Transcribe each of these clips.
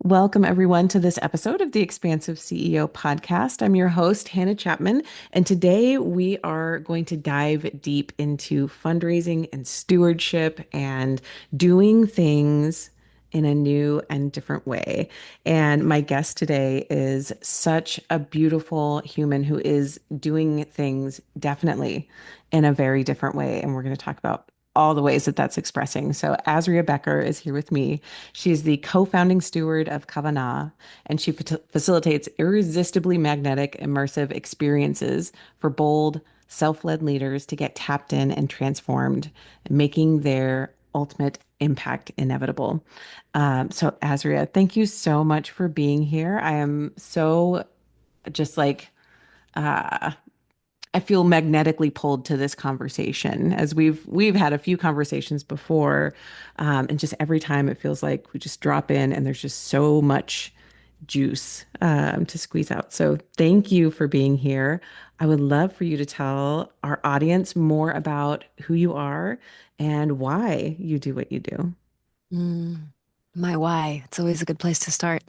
Welcome, everyone, to this episode of the Expansive CEO podcast. I'm your host, Hannah Chapman, and today we are going to dive deep into fundraising and stewardship and doing things in a new and different way. And my guest today is such a beautiful human who is doing things definitely in a very different way. And we're going to talk about all the ways that that's expressing. So, Azrya Bequer is here with me. She is the co-founding steward of KAVANÂ, and she facilitates irresistibly magnetic, immersive experiences for bold, self-led leaders to get tapped in and transformed, making their ultimate impact inevitable. So, Azrya, thank you so much for being here. I am so just like uh, I feel magnetically pulled to this conversation as we've had a few conversations before, and just every time it feels like we just drop in and there's just so much juice to squeeze out. So thank you for being here. I would love for you to tell our audience more about who you are and why you do what you do. Mm, my why. It's always a good place to start.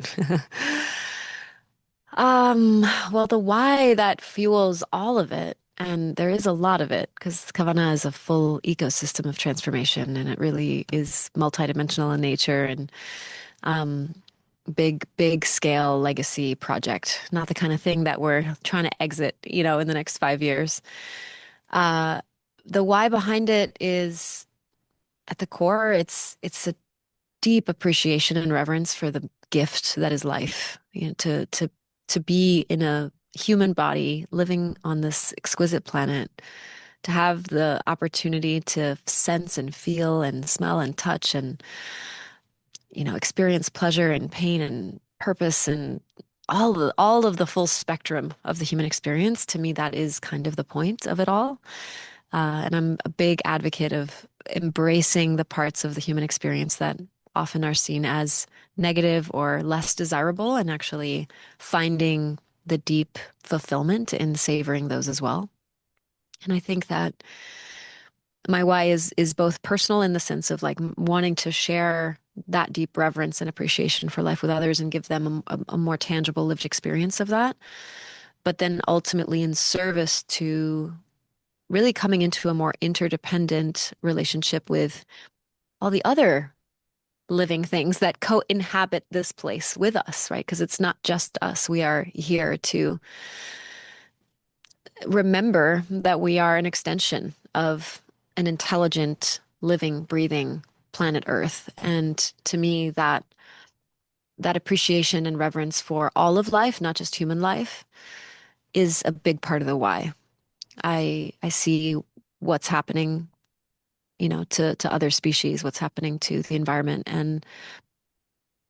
Um, well, the why that fuels all of it, and there is a lot of it, because Kavanaugh is a full ecosystem of transformation, and it really is multidimensional in nature and um, big scale legacy project. Not the kind of thing that we're trying to exit, in the next 5 years. Uh, the why behind it is at the core, it's a deep appreciation and reverence for the gift that is life. To be in a human body living on this exquisite planet, to have the opportunity to sense and feel and smell and touch and experience pleasure and pain and purpose and all of the full spectrum of the human experience. To me, that is kind of the point of it all. And I'm a big advocate of embracing the parts of the human experience that often are seen as negative or less desirable, and actually finding the deep fulfillment in savoring those as well. And I think that my why is both personal in the sense of like wanting to share that deep reverence and appreciation for life with others and give them a more tangible lived experience of that, but then ultimately in service to really coming into a more interdependent relationship with all the other living things that co-inhabit this place with us, right? Because it's not just us. We are here to remember that we are an extension of an intelligent, living, breathing planet Earth. And to me, that appreciation and reverence for all of life, not just human life, is a big part of the why. I see what's happening, to other species, what's happening to the environment. And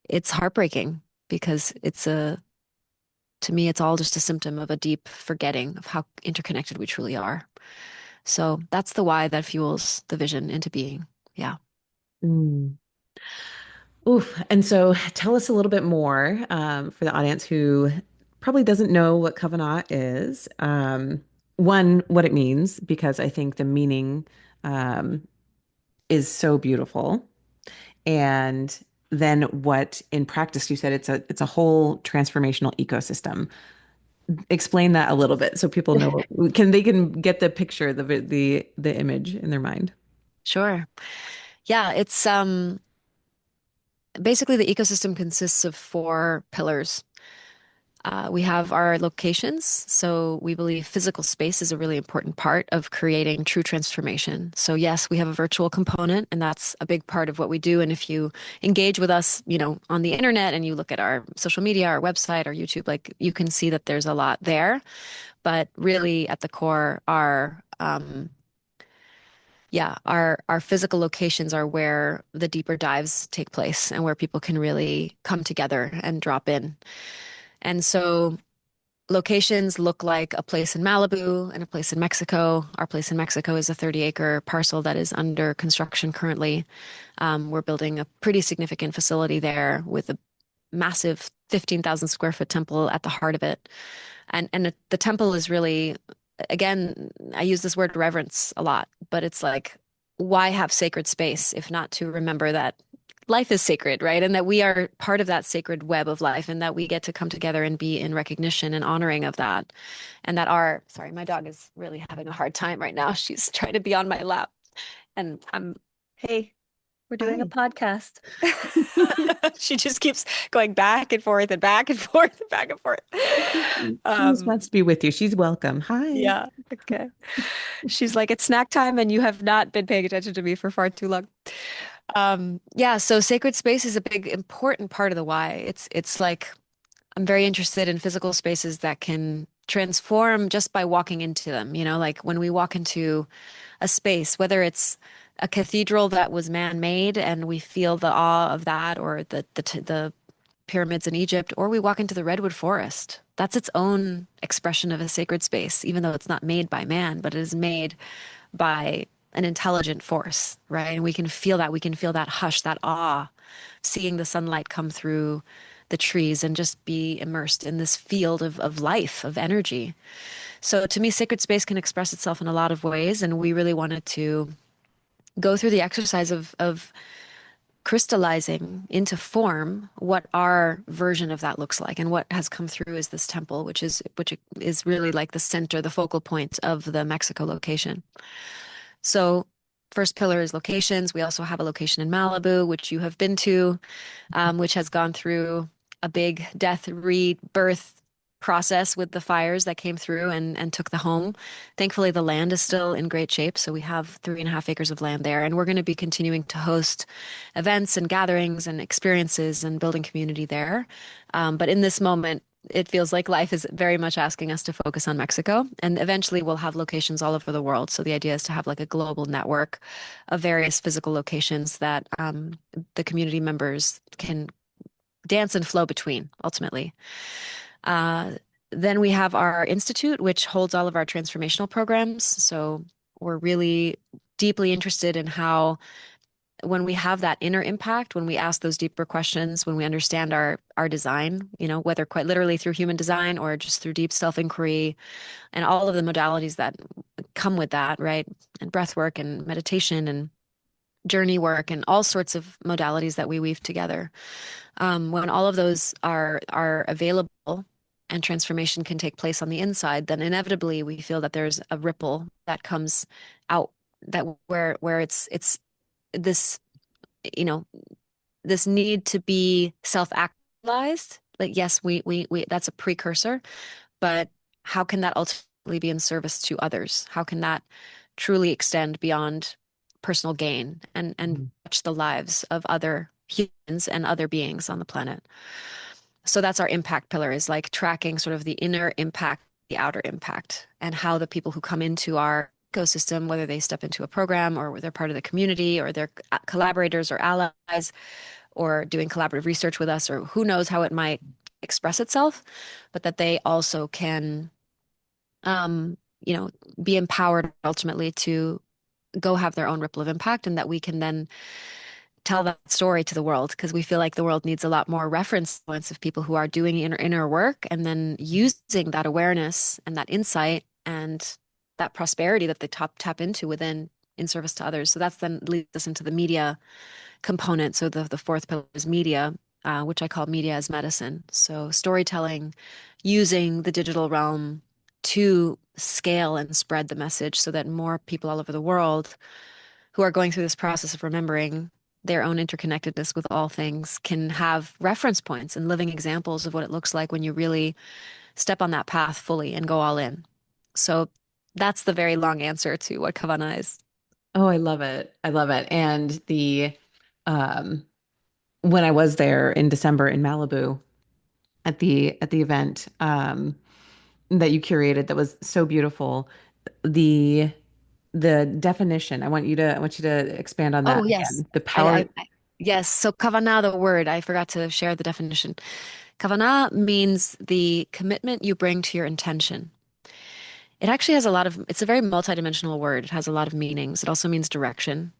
it's heartbreaking because to me, it's all just a symptom of a deep forgetting of how interconnected we truly are. So that's the why that fuels the vision into being. Yeah. Mm. Oof. And so tell us a little bit more for the audience who probably doesn't know what Kavanaugh is. One, what it means, because I think the meaning um, is so beautiful. And then what in practice you said it's a whole transformational ecosystem. Explain that a little bit so people know they can get the picture, the image in their mind. Sure. Yeah, it's basically the ecosystem consists of four pillars. We have our locations. So we believe physical space is a really important part of creating true transformation. So yes, we have a virtual component, and that's a big part of what we do. And if you engage with us, on the internet and you look at our social media, our website, our YouTube, like you can see that there's a lot there. But really at the core our physical locations are where the deeper dives take place and where people can really come together and drop in. And so locations look like a place in Malibu and a place in Mexico. Our place in Mexico is a 30-acre parcel that is under construction currently. We're building a pretty significant facility there with a massive 15,000 square foot temple at the heart of it. And the temple is really, again, I use this word reverence a lot, but it's like, why have sacred space if not to remember that life is sacred, right? And that we are part of that sacred web of life, and that we get to come together and be in recognition and honoring of that. And that sorry, my dog is really having a hard time right now. She's trying to be on my lap. And hey, we're doing a Hi. podcast. She just keeps going back and forth and back and forth and back and forth. She just Um, wants to be with you. She's welcome. Hi. yeah, okay. She's like, it's snack time and you have not been paying attention to me for far too long. Yeah, so sacred space is a big important part of the why. It's like I'm very interested in physical spaces that can transform just by walking into them. Like when we walk into a space, whether it's a cathedral that was man-made and we feel the awe of that, or the pyramids in Egypt, or we walk into the redwood forest. That's its own expression of a sacred space, even though it's not made by man, but it is made by an intelligent force, right? And we can feel that. We can feel that hush, that awe, seeing the sunlight come through the trees and just be immersed in this field of life, of energy. So to me, sacred space can express itself in a lot of ways. And we really wanted to go through the exercise of crystallizing into form what our version of that looks like. And what has come through is this temple, which is really like the center, the focal point of the Mexico location. So first pillar is locations. We also have a location in Malibu, which you have been to, which has gone through a big death rebirth process with the fires that came through and took the home. Thankfully, the land is still in great shape. So we have 3.5 acres of land there, and we're going to be continuing to host events and gatherings and experiences and building community there. But in this moment, it feels like life is very much asking us to focus on Mexico, and eventually we'll have locations all over the world. So the idea is to have like a global network of various physical locations that the community members can dance and flow between ultimately. Uh, then we have our institute, which holds all of our transformational programs. So we're really deeply interested in how, when we have that inner impact, when we ask those deeper questions, when we understand our design, whether quite literally through human design or just through deep self-inquiry and all of the modalities that come with that, right? And breath work and meditation and journey work and all sorts of modalities that we weave together. When all of those are available and transformation can take place on the inside, then inevitably we feel that there's a ripple that comes out, that where it's this, you know, this need to be self-actualized. Like, yes, we that's a precursor, but how can that ultimately be in service to others? How can that truly extend beyond personal gain and Mhm. touch the lives of other humans and other beings on the planet? So that's our impact pillar, is like tracking sort of the inner impact, the outer impact, and how the people who come into our ecosystem, whether they step into a program or they're part of the community or they're collaborators or allies or doing collaborative research with us, or who knows how it might express itself, but that they also can, um, you know, be empowered ultimately to go have their own ripple of impact, and that we can then tell that story to the world, because we feel like the world needs a lot more reference points of people who are doing inner work and then using that awareness and that insight and that prosperity that they tap into within in service to others. So that's then leads us into the media component. So the fourth pillar is media, which I call media as medicine. So storytelling, using the digital realm to scale and spread the message so that more people all over the world who are going through this process of remembering their own interconnectedness with all things can have reference points and living examples of what it looks like when you really step on that path fully and go all in. So that's the very long answer to what Kavanaugh is. Oh, I love it. I love it. And um when I was there in December in Malibu at the event that you curated that was so beautiful, the the definition, I want you to expand on that Oh, yes. again. The power. Yes. So Kavanaugh, the word, I forgot to share the definition. Kavanaugh means the commitment you bring to your intention. It actually has it's a very multidimensional word. It has a lot of meanings. It also means direction.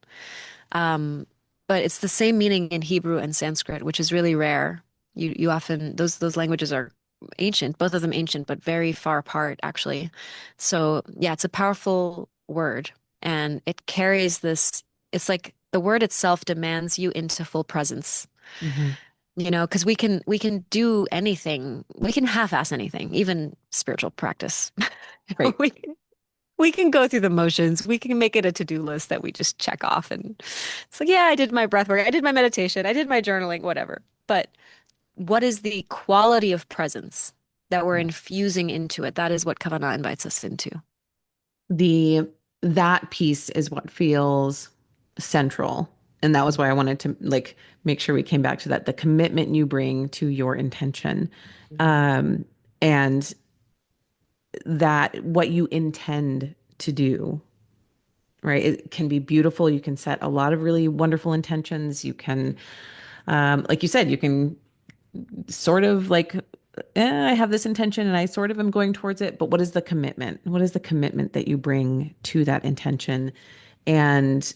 Um, but it's the same meaning in Hebrew and Sanskrit, which is really rare. You often, those languages are ancient, both of them ancient, but very far apart, actually. So yeah, it's a powerful word, and it carries this. It's like the word itself demands you into full presence. Hmm. Because we can do anything. We can half-ass anything, even spiritual practice. Right. We we can go through the motions. We can make it a to-do list that we just check off and it's like, yeah, I did my breath work, I did my meditation, I did my journaling, whatever. But what is the quality of presence that we're Yeah. infusing into it? That is what Kavanaugh invites us into. The that piece is what feels central. And that was why I wanted to like make sure we came back to that, the commitment you bring to your intention. Mhm. Um, and that what you intend to do, right? It can be beautiful. You can set a lot of really wonderful intentions. You can, like you said, you can sort of like, I have this intention and I sort of am going towards it, but what is the commitment? What is the commitment that you bring to that intention? And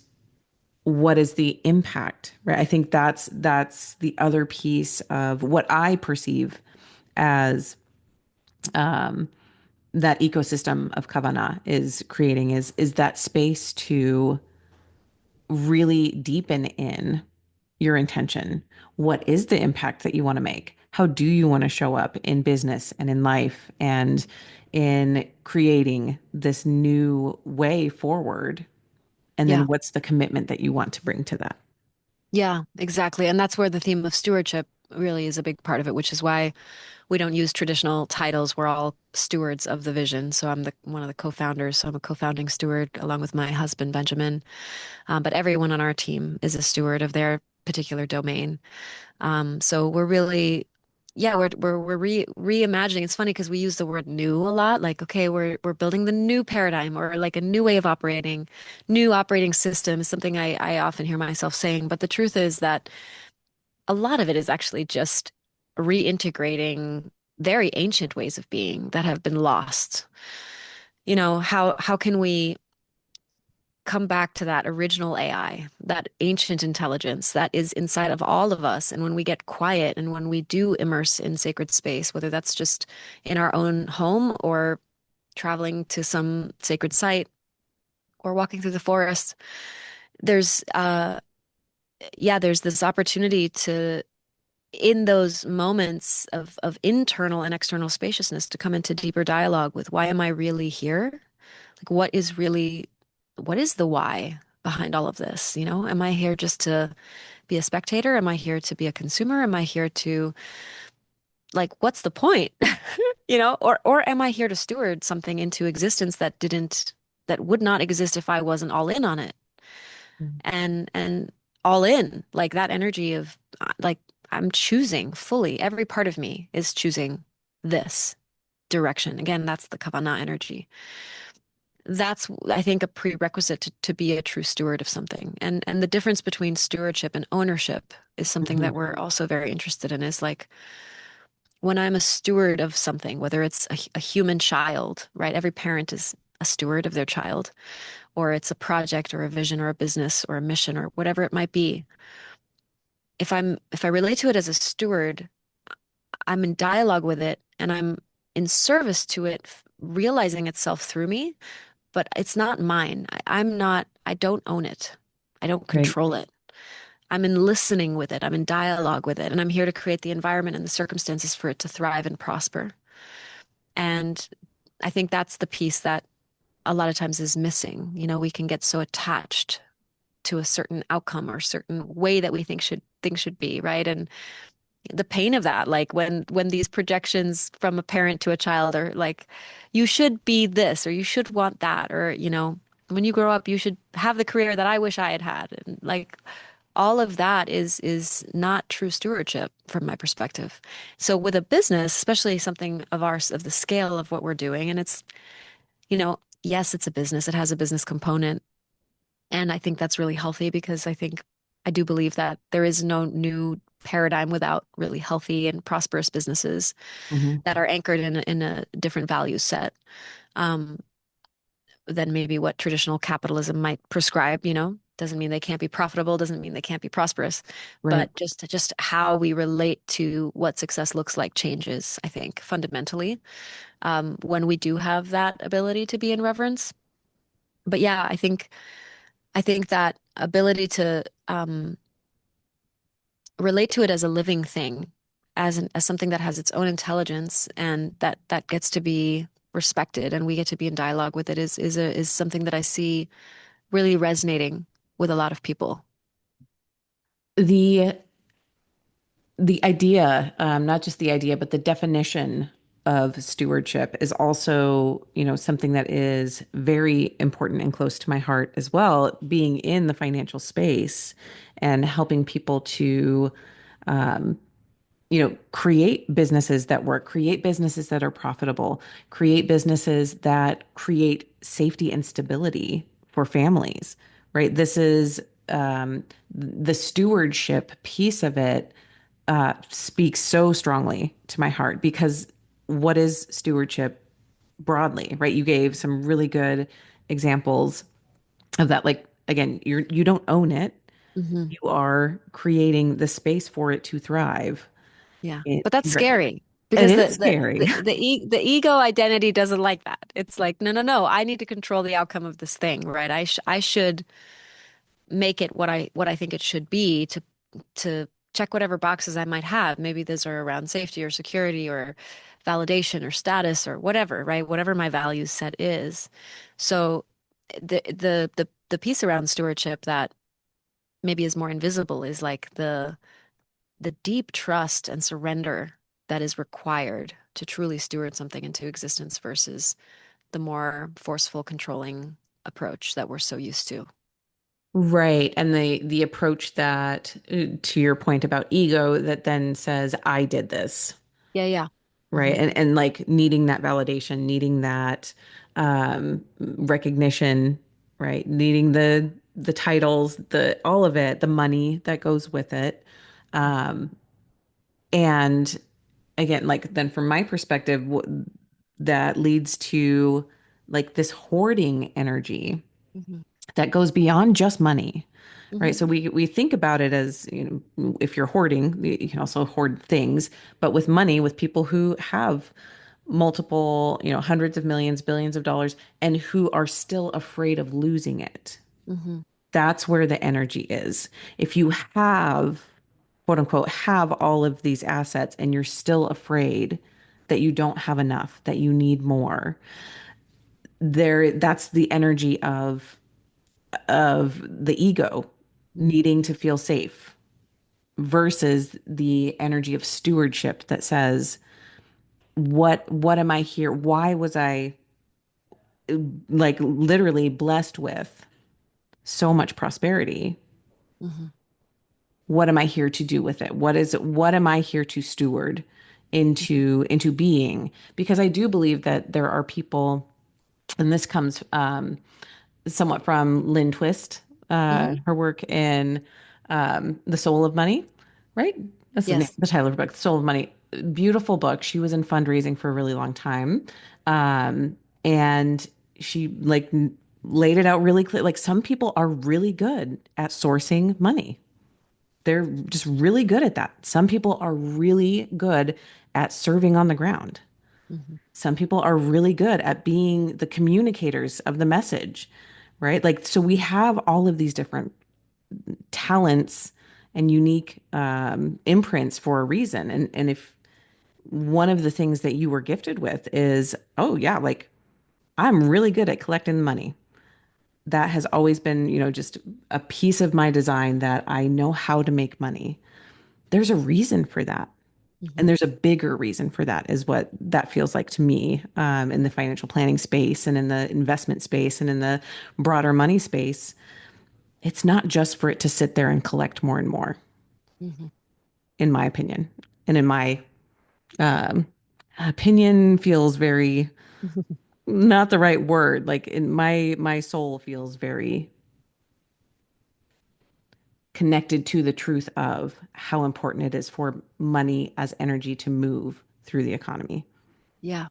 what is the impact, right? I think that's the other piece of what I perceive as that ecosystem of Kavana is creating is that space to really deepen in your intention. What is the impact that you want to make? How do you want to show up in business and in life and in creating this new way forward? And then Yeah. what's the commitment that you want to bring to that? Yeah, exactly. And that's where the theme of stewardship really is a big part of it, which is why we don't use traditional titles. We're all stewards of the vision. So I'm the one of the co-founders. So I'm a co-founding steward along with my husband, Benjamin. But everyone on our team is a steward of their particular domain. So we're really, yeah, we're reimagining. It's funny because we use the word new a lot. Like, okay, we're building the new paradigm or like a new way of operating, new operating system is something I often hear myself saying. But the truth is that a lot of it is actually just reintegrating very ancient ways of being that have been lost. How can we come back to that original AI, that ancient intelligence that is inside of all of us. And when we get quiet and when we do immerse in sacred space, whether that's just in our own home or traveling to some sacred site or walking through the forest, there's there's this opportunity to in those moments of internal and external spaciousness to come into deeper dialogue with why am I really here? Like what is the why behind all of this? Am I here just to be a spectator? Am I here to be a consumer? Am I here to like what's the point? Or am I here to steward something into existence that would not exist if I wasn't all in on it? And all in, like that energy of like I'm choosing fully. Every part of me is choosing this direction. Again, that's the Kavanaugh energy. That's, I think, a prerequisite to be a true steward of something. And the difference between stewardship and ownership is something Hmm. that we're also very interested in, is like when I'm a steward of something, whether it's a human child, right? Every parent is a steward of their child, or it's a project or a vision or a business or a mission or whatever it might be. If I relate to it as a steward, I'm in dialogue with it and I'm in service to it, realizing itself through me, but it's not mine. I don't own it. I don't Right. control it. I'm in listening with it. I'm in dialogue with it. And I'm here to create the environment and the circumstances for it to thrive and prosper. And I think that's the piece that a lot of times is missing. We can get so attached to a certain outcome or certain way that we think things should be, right? And the pain of that, like when these projections from a parent to a child are like, you should be this or you should want that, or when you grow up you should have the career that I wish I had had, and like all of that is not true stewardship from my perspective. So with a business, especially something of the scale of what we're doing, and it's yes, it's a business, it has a business component, and I think that's really healthy because I do believe that there is no new paradigm without really healthy and prosperous businesses Hmm. that are anchored in a different value set um, than maybe what traditional capitalism might prescribe. Doesn't mean they can't be profitable, doesn't mean they can't be prosperous, Right. but just how we relate to what success looks like changes, I think, fundamentally when we do have that ability to be in reverence. But yeah, I think I think that ability to relate to it as a living thing, as something that has its own intelligence and that gets to be respected and we get to be in dialogue with it is something that I see really resonating with a lot of people. The the idea, not just the idea, but the definition of stewardship is also, something that is very important and close to my heart as well, being in the financial space and helping people to, create businesses that work, create businesses that are profitable, create businesses that create safety and stability for families, right? This is the stewardship piece of it speaks so strongly to my heart because what is stewardship broadly, right? You gave some really good examples of that. Like again, you don't own it. Hmm. You are creating the space for it to thrive. Yeah. It, But that's right. scary It because is scary. the ego identity doesn't like that. It's like, no, no, no, I need to control the outcome of this thing, right? I should make it what I think it should be to check whatever boxes I might have. Maybe those are around safety or security or validation or status or whatever, right? Whatever my value set is. So the piece around stewardship that maybe is more invisible is like the deep trust and surrender that is required to truly steward something into existence versus the more forceful, controlling approach that we're so used to. Right. And the approach that to your point about ego that then says, I did this. Yeah, yeah. Right. Hmm. And like needing that validation, needing that recognition, right? Needing the titles, the all of it, the money that goes with it. Um, and again, like then from my perspective, that leads to like this hoarding energy Hmm. that goes beyond just money. Right. Hmm. So we think about it as, if you're hoarding, you can also hoard things, but with money, with people who have multiple, hundreds of millions, billions of dollars, and who are still afraid of losing it. Hmm. That's where the energy is. If you have, quote unquote, have all of these assets and you're still afraid that you don't have enough, that you need more, that's the energy of the ego Hmm. needing to feel safe versus the energy of stewardship that says, what am I here? Why was I like literally blessed with so much prosperity? Hmm. What am I here to do with it? What am I here to steward into being? Because I do believe that there are people, and this comes somewhat from Lynn Twist, Hmm. her work in The Soul of Money, right? That's Yes. the title of her book, The Soul of Money. Beautiful book. She was in fundraising for a really long time. Um, and she like laid it out really clear. Like some people are really good at sourcing money. They're just really good at that. Some people are really good at serving on the ground. Hmm. Some people are really good at being the communicators of the message, right? Like, so we have all of these different talents and unique imprints for a reason. And if one of the things that you were gifted with is, oh, yeah, like I'm really good at collecting money. That has always been, just a piece of my design that I know how to make money. There's a reason for that. And Hmm. there's a bigger reason for that, is what that feels like to me in the financial planning space and in the investment space and in the broader money space. It's not just for it to sit there and collect more and more, Hmm. in my opinion. And in my um, opinion feels very not the right word. Like in my soul feels very connected to the truth of how important it is for money as energy to move through the economy. Yeah.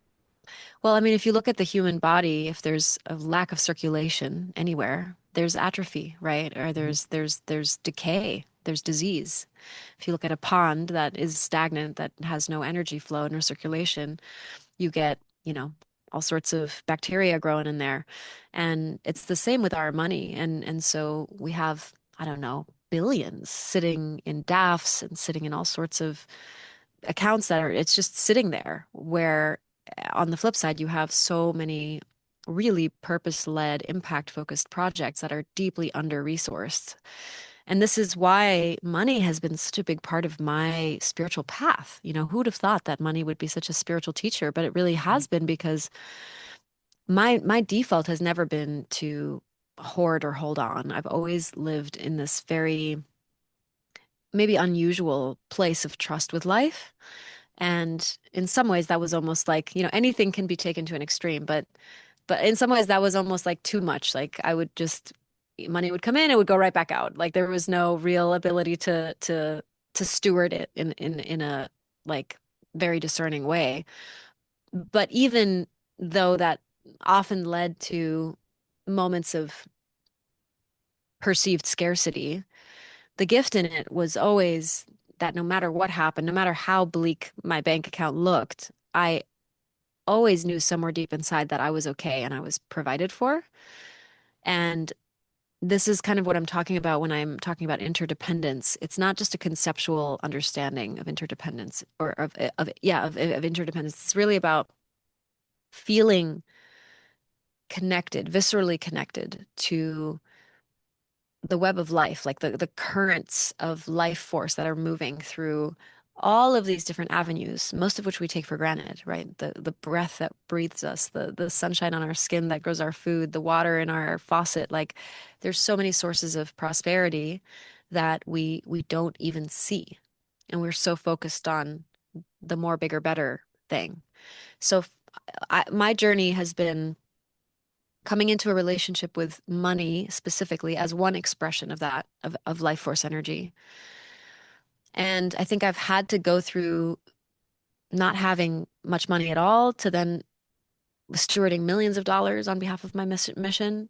Well, I mean, if you look at the human body, if there's a lack of circulation anywhere, there's atrophy, right? Or there's decay, there's disease. If you look at a pond that is stagnant, that has no energy flow, no circulation, you get, all sorts of bacteria growing in there. And it's the same with our money. And so we have, I don't know, billions sitting in DAFs and sitting in all sorts of accounts that are, it's just sitting there. Where on the flip side, you have so many really purpose-led, impact-focused projects that are deeply under-resourced. And this is why money has been such a big part of my spiritual path. You know, who would have thought that money would be such a spiritual teacher? But it really has been, because my default has never been to hoard or hold on. I've always lived in this very maybe unusual place of trust with life. And in some ways that was almost like, anything can be taken to an extreme, but in some ways that was almost like too much. Like I would just money would come in, it would go right back out. Like there was no real ability to steward it in a like very discerning way. But even though that often led to moments of perceived scarcity, the gift in it was always that no matter what happened, no matter how bleak my bank account looked, I always knew somewhere deep inside that I was okay and I was provided for. And this is kind of what I'm talking about when I'm talking about interdependence. It's not just a conceptual understanding of interdependence or of interdependence. It's really about feeling connected, viscerally connected to the web of life, like the currents of life force that are moving through all of these different avenues, most of which we take for granted, right? The breath that breathes us, the sunshine on our skin that grows our food, the water in our faucet. Like there's so many sources of prosperity that we don't even see. And we're so focused on the more bigger, better thing. So my journey has been coming into a relationship with money specifically as one expression of that, of life force energy. And I think I've had to go through not having much money at all to then stewarding millions of dollars on behalf of my mission.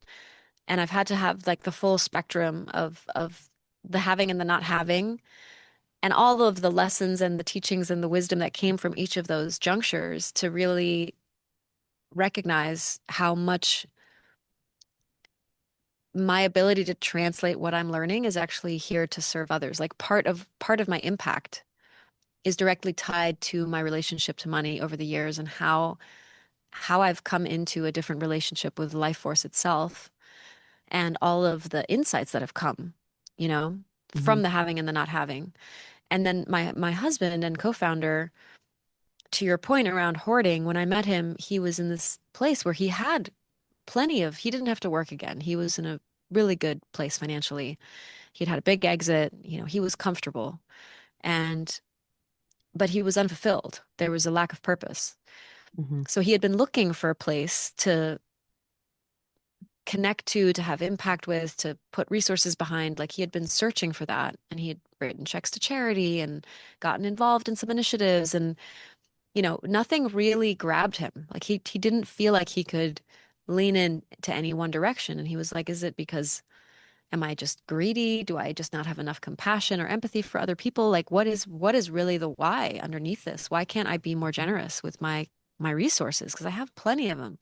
And I've had to have like the full spectrum of the having and the not having, and all of the lessons and the teachings and the wisdom that came from each of those junctures to really recognize how much my ability to translate what I'm learning is actually here to serve others. Like part of my impact is directly tied to my relationship to money over the years, and how I've come into a different relationship with life force itself, and all of the insights that have come, you know, Hmm. from the having and the not having. And then my husband and co-founder, to your point around hoarding, when I met him, he was in this place where he had he didn't have to work again. He was in a really good place financially. He'd had a big exit, he was comfortable, and but he was unfulfilled. There was a lack of purpose. Hmm. So he had been looking for a place to connect to have impact with, to put resources behind. Like he had been searching for that, and he had written checks to charity and gotten involved in some initiatives, and nothing really grabbed him. Like he didn't feel like he could lean in to any one direction. And he was like, is it because am I just greedy? Do I just not have enough compassion or empathy for other people? Like what is really the why underneath this? Why can't I be more generous with my resources? Because I have plenty of them.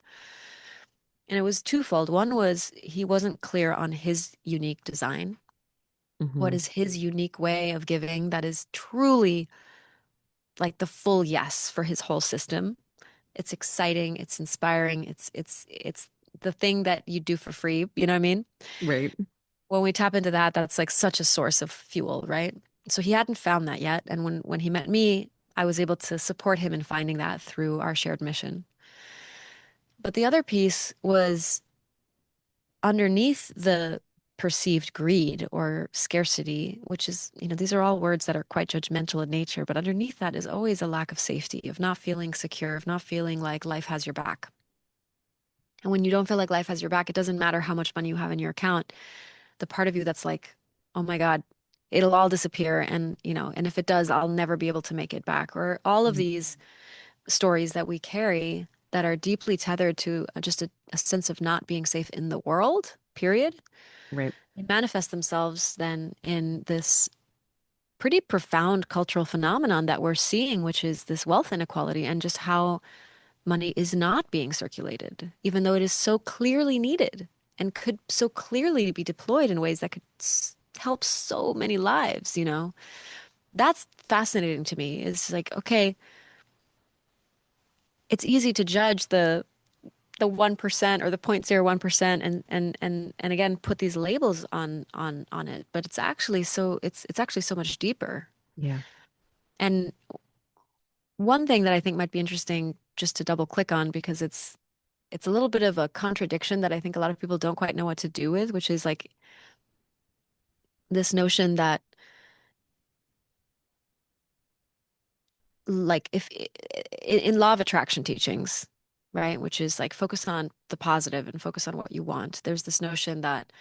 And it was twofold. One was he wasn't clear on his unique design. What Hmm. is his unique way of giving that is truly like the full yes for his whole system? It's exciting, it's inspiring, it's the thing that you do for free, you know what I mean? Right. When we tap into that, that's like such a source of fuel, right? So he hadn't found that yet. And when he met me, I was able to support him in finding that through our shared mission. But the other piece was underneath the perceived greed or scarcity, which is, these are all words that are quite judgmental in nature, but underneath that is always a lack of safety, of not feeling secure, of not feeling like life has your back. And when you don't feel like life has your back, it doesn't matter how much money you have in your account. The part of you that's like, oh my God, it'll all disappear. And if it does, I'll never be able to make it back. Or all of Mhm. these stories that we carry that are deeply tethered to just a sense of not being safe in the world, period. Right. They manifest themselves then in this pretty profound cultural phenomenon that we're seeing, which is this wealth inequality and just how money is not being circulated, even though it is so clearly needed and could so clearly be deployed in ways that could help so many lives, you know? That's fascinating to me. It's like, okay, it's easy to judge the 1% or the 0.01% and again put these labels on it, but it's actually so much deeper. Yeah. And one thing that I think might be interesting just to double click on because it's a little bit of a contradiction that I think a lot of people don't quite know what to do with, which is like this notion that like if in law of attraction teachings, right, which is like focus on the positive and focus on what you want. There's this notion that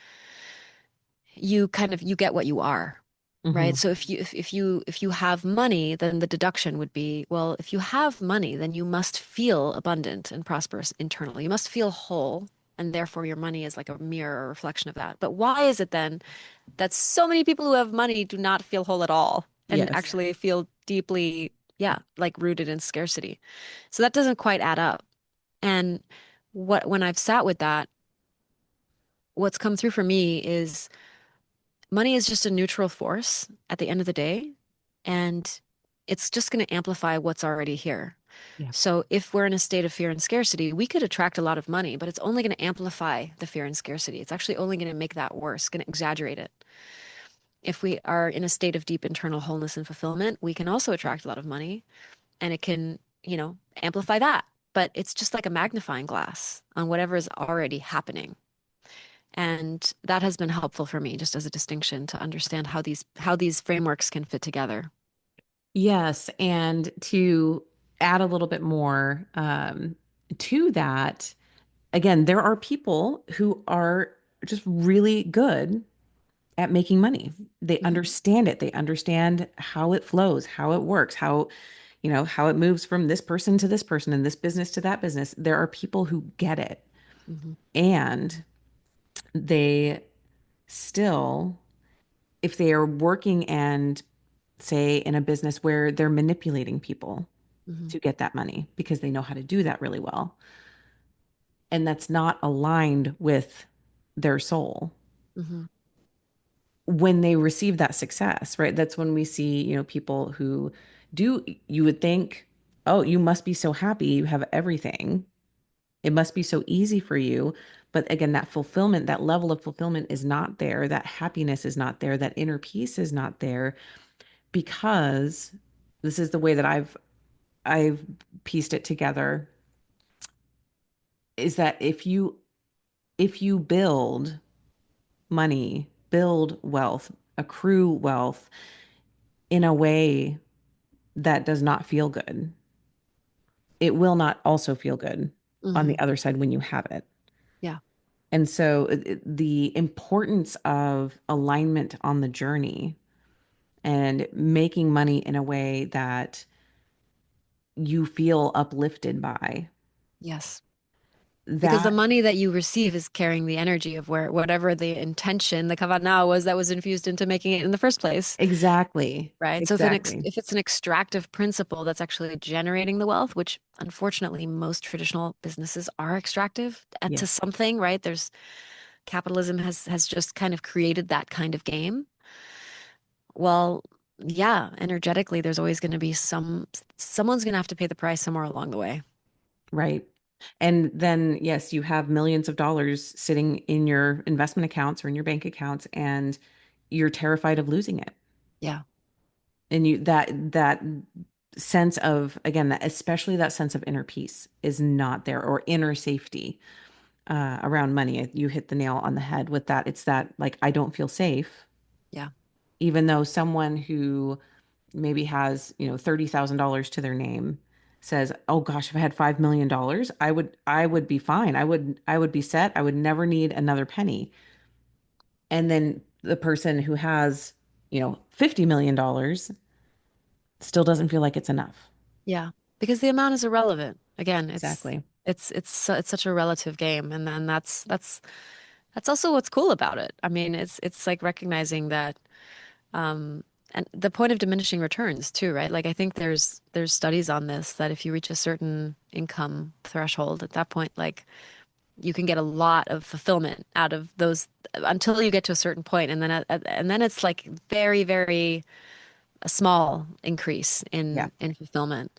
you get what you are, right? Hmm. So if you have money, then the deduction would be, well, if you have money, then you must feel abundant and prosperous internally. You must feel whole, and therefore your money is like a mirror or reflection of that. But why is it then that so many people who have money do not feel whole at all and Yes. actually feel deeply, yeah, like rooted in scarcity? So that doesn't quite add up. And when I've sat with that, what's come through for me is money is just a neutral force at the end of the day, and it's just going to amplify what's already here. Yeah. So if we're in a state of fear and scarcity, we could attract a lot of money, but it's only going to amplify the fear and scarcity. It's actually only going to make that worse, going to exaggerate it. If we are in a state of deep internal wholeness and fulfillment, we can also attract a lot of money and it can, amplify that. But it's just like a magnifying glass on whatever is already happening. And that has been helpful for me just as a distinction to understand how these frameworks can fit together. Yes. And to add a little bit more to that, again, there are people who are just really good at making money. They Hmm. understand it. They understand how it flows, how it works, how it moves from this person to this person and this business to that business. There are people who get it Hmm. and they still, if they are working and say in a business where they're manipulating people Hmm. to get that money because they know how to do that really well, and that's not aligned with their soul, Hmm. when they receive that success, right? That's when we see, people who do, you would think, oh, you must be so happy. You have everything. It must be so easy for you. But again, that fulfillment, that level of fulfillment is not there. That happiness is not there. That inner peace is not there because this is the way that I've pieced it together is that if you build money, build wealth, accrue wealth in a way that does not feel good, it will not also feel good on Hmm. the other side when you have it. Yeah. And so the importance of alignment on the journey and making money in a way that you feel uplifted by Yes. Because the that. money that you receive is carrying the energy of whatever the intention, the Kavanaugh was that was infused into making it in the first place. Exactly. Right. So Exactly. if it's an extractive principle that's actually generating the wealth, which unfortunately most traditional businesses are extractive to Yes. something, right? There's capitalism has just kind of created that kind of game. Well, yeah, energetically, there's always going to be someone's going to have to pay the price somewhere along the way. Right. And then, yes, you have millions of dollars sitting in your investment accounts or in your bank accounts, and you're terrified of losing it. Yeah. And that sense of, again, that especially that sense of inner peace is not there, or inner safety around money. You hit the nail on the head with that. It's that, like, I don't feel safe, Yeah. even though someone who maybe has, $30,000 to their name says, "Oh gosh, if I had $5 million, I would be fine. I would be set. I would never need another penny." And then the person who has, $50 million still doesn't feel like it's enough. Yeah. Because the amount is irrelevant. Again, Exactly. it's such a relative game. And then that's also what's cool about it. I mean, it's like recognizing that and the point of diminishing returns too, right? Like I think there's studies on this that if you reach a certain income threshold at that point, like you can get a lot of fulfillment out of those until you get to a certain point, and then and then it's like very, very a small increase Yeah. in fulfillment.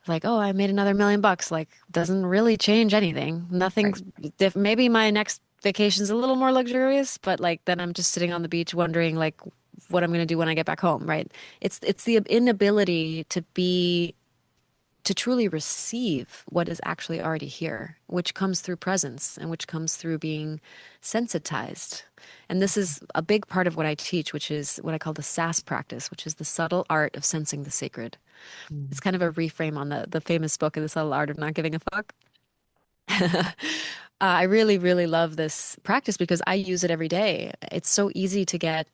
Like, oh, I made another $1 million. Like, doesn't really change anything. Nothing. Right. Maybe my next vacation's a little more luxurious, but like then I'm just sitting on the beach wondering like what I'm gonna do when I get back home, right? It's the inability to truly receive what is actually already here, which comes through presence and which comes through being sensitized. And this is a big part of what I teach, which is what I call the SAS practice, which is the subtle art of sensing the sacred. It's Mm. kind of a reframe on the famous book, The Subtle Art of Not Giving a Fuck. I really, really love this practice because I use it every day. It's so easy to get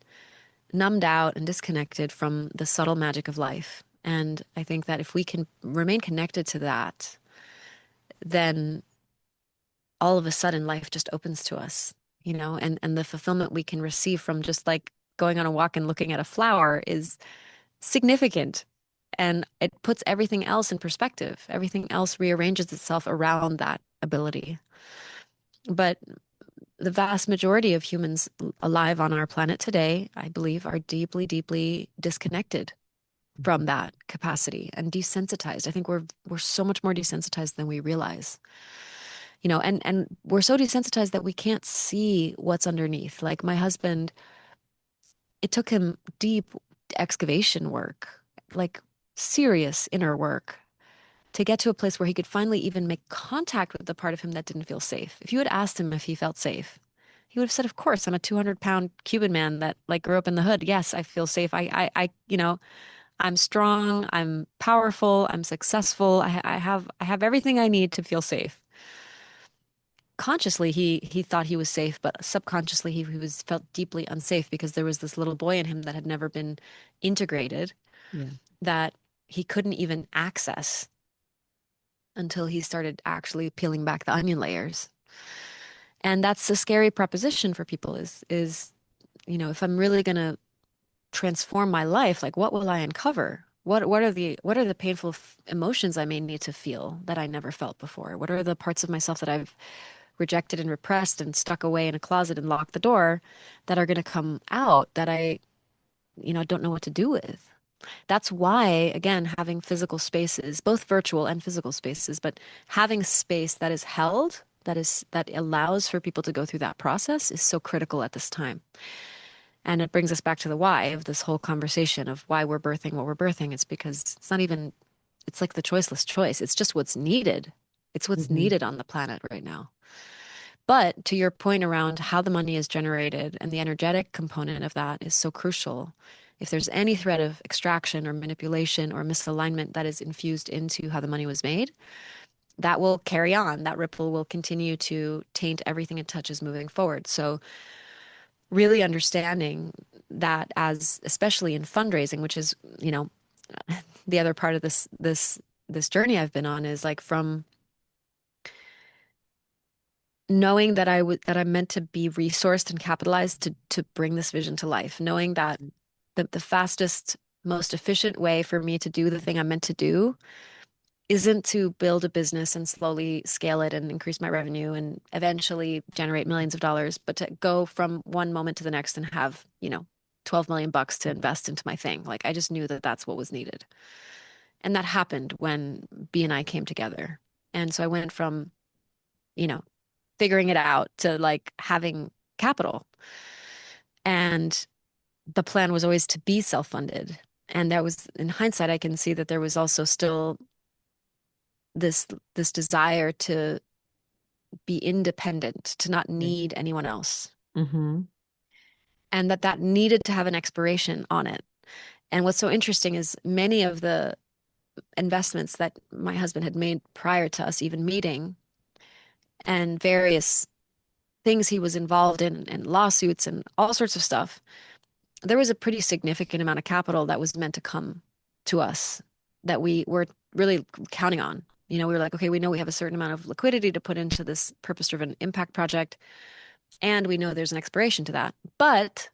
numbed out and disconnected from the subtle magic of life. And I think that if we can remain connected to that, then all of a sudden life just opens to us, and the fulfillment we can receive from just like going on a walk and looking at a flower is significant. And it puts everything else in perspective. Everything else rearranges itself around that ability. But the vast majority of humans alive on our planet today, I believe, are deeply, deeply disconnected from Mhm. that capacity and desensitized. I think we're so much more desensitized than we realize. And we're so desensitized that we can't see what's underneath. Like my husband, it took him deep excavation work, like serious inner work to get to a place where he could finally even make contact with the part of him that didn't feel safe. If you had asked him if he felt safe, he would have said, "Of course, I'm a 200-pound Cuban man that like grew up in the hood. Yes, I feel safe. I'm strong. I'm powerful. I'm successful. I have everything I need to feel safe." Consciously, he thought he was safe, but subconsciously he was felt deeply unsafe because there was this little boy in him that had never been integrated, Yeah. that he couldn't even access until he started actually peeling back the onion layers. And that's a scary proposition for people if I'm really going to transform my life, like what will I uncover? What are the painful emotions I may need to feel that I never felt before? What are the parts of myself that I've rejected and repressed and stuck away in a closet and locked the door that are going to come out that I don't know what to do with? That's why, again, having physical spaces, both virtual and physical spaces, but having space that is held, that allows for people to go through that process is so critical at this time. And it brings us back to the why of this whole conversation of why we're birthing what we're birthing. It's because it's like the choiceless choice. It's just what's needed. It's what's Hmm. needed on the planet right now. But to your point around how the money is generated and the energetic component of that is so crucial. If there's any thread of extraction or manipulation or misalignment that is infused into how the money was made, that will carry on. That ripple will continue to taint everything it touches moving forward. So really understanding that, as especially in fundraising, which is, the other part of this journey I've been on, is like from knowing that I'm meant to be resourced and capitalized to bring this vision to life, knowing that the fastest, most efficient way for me to do the thing I'm meant to do isn't to build a business and slowly scale it and increase my revenue and eventually generate millions of dollars, but to go from one moment to the next and have, 12 million bucks to invest into my thing. Like I just knew that that's what was needed. And that happened when B and I came together. And so I went from, you know, figuring it out to like having capital. And the plan was always to be self-funded. And that was, in hindsight, I can see that there was also still this this desire to be independent, to not Right. need anyone else, Hmm. and that needed to have an expiration on it. And what's so interesting is many of the investments that my husband had made prior to us even meeting, and various things he was involved in and lawsuits and all sorts of stuff, there was a pretty significant amount of capital that was meant to come to us that we were really counting on. We were like, okay, we know we have a certain amount of liquidity to put into this purpose-driven impact project, and we know there's an expiration to that. But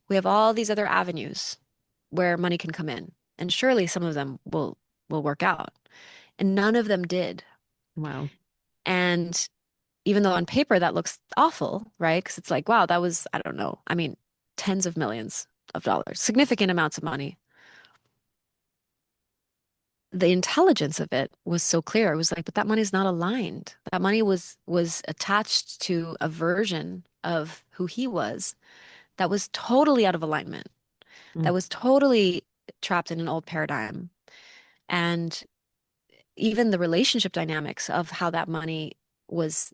we have all these other avenues where money can come in. And surely some of them will work out. And none of them did. Wow. And even though on paper that looks awful, right? Because it's like, wow, that was, I don't know, I mean, tens of millions of dollars, significant amounts of money. The intelligence of it was so clear. It was like, but that money's not aligned. That money was attached to a version of who he was that was totally out of alignment, that Mm, was totally trapped in an old paradigm. And even the relationship dynamics of how that money was,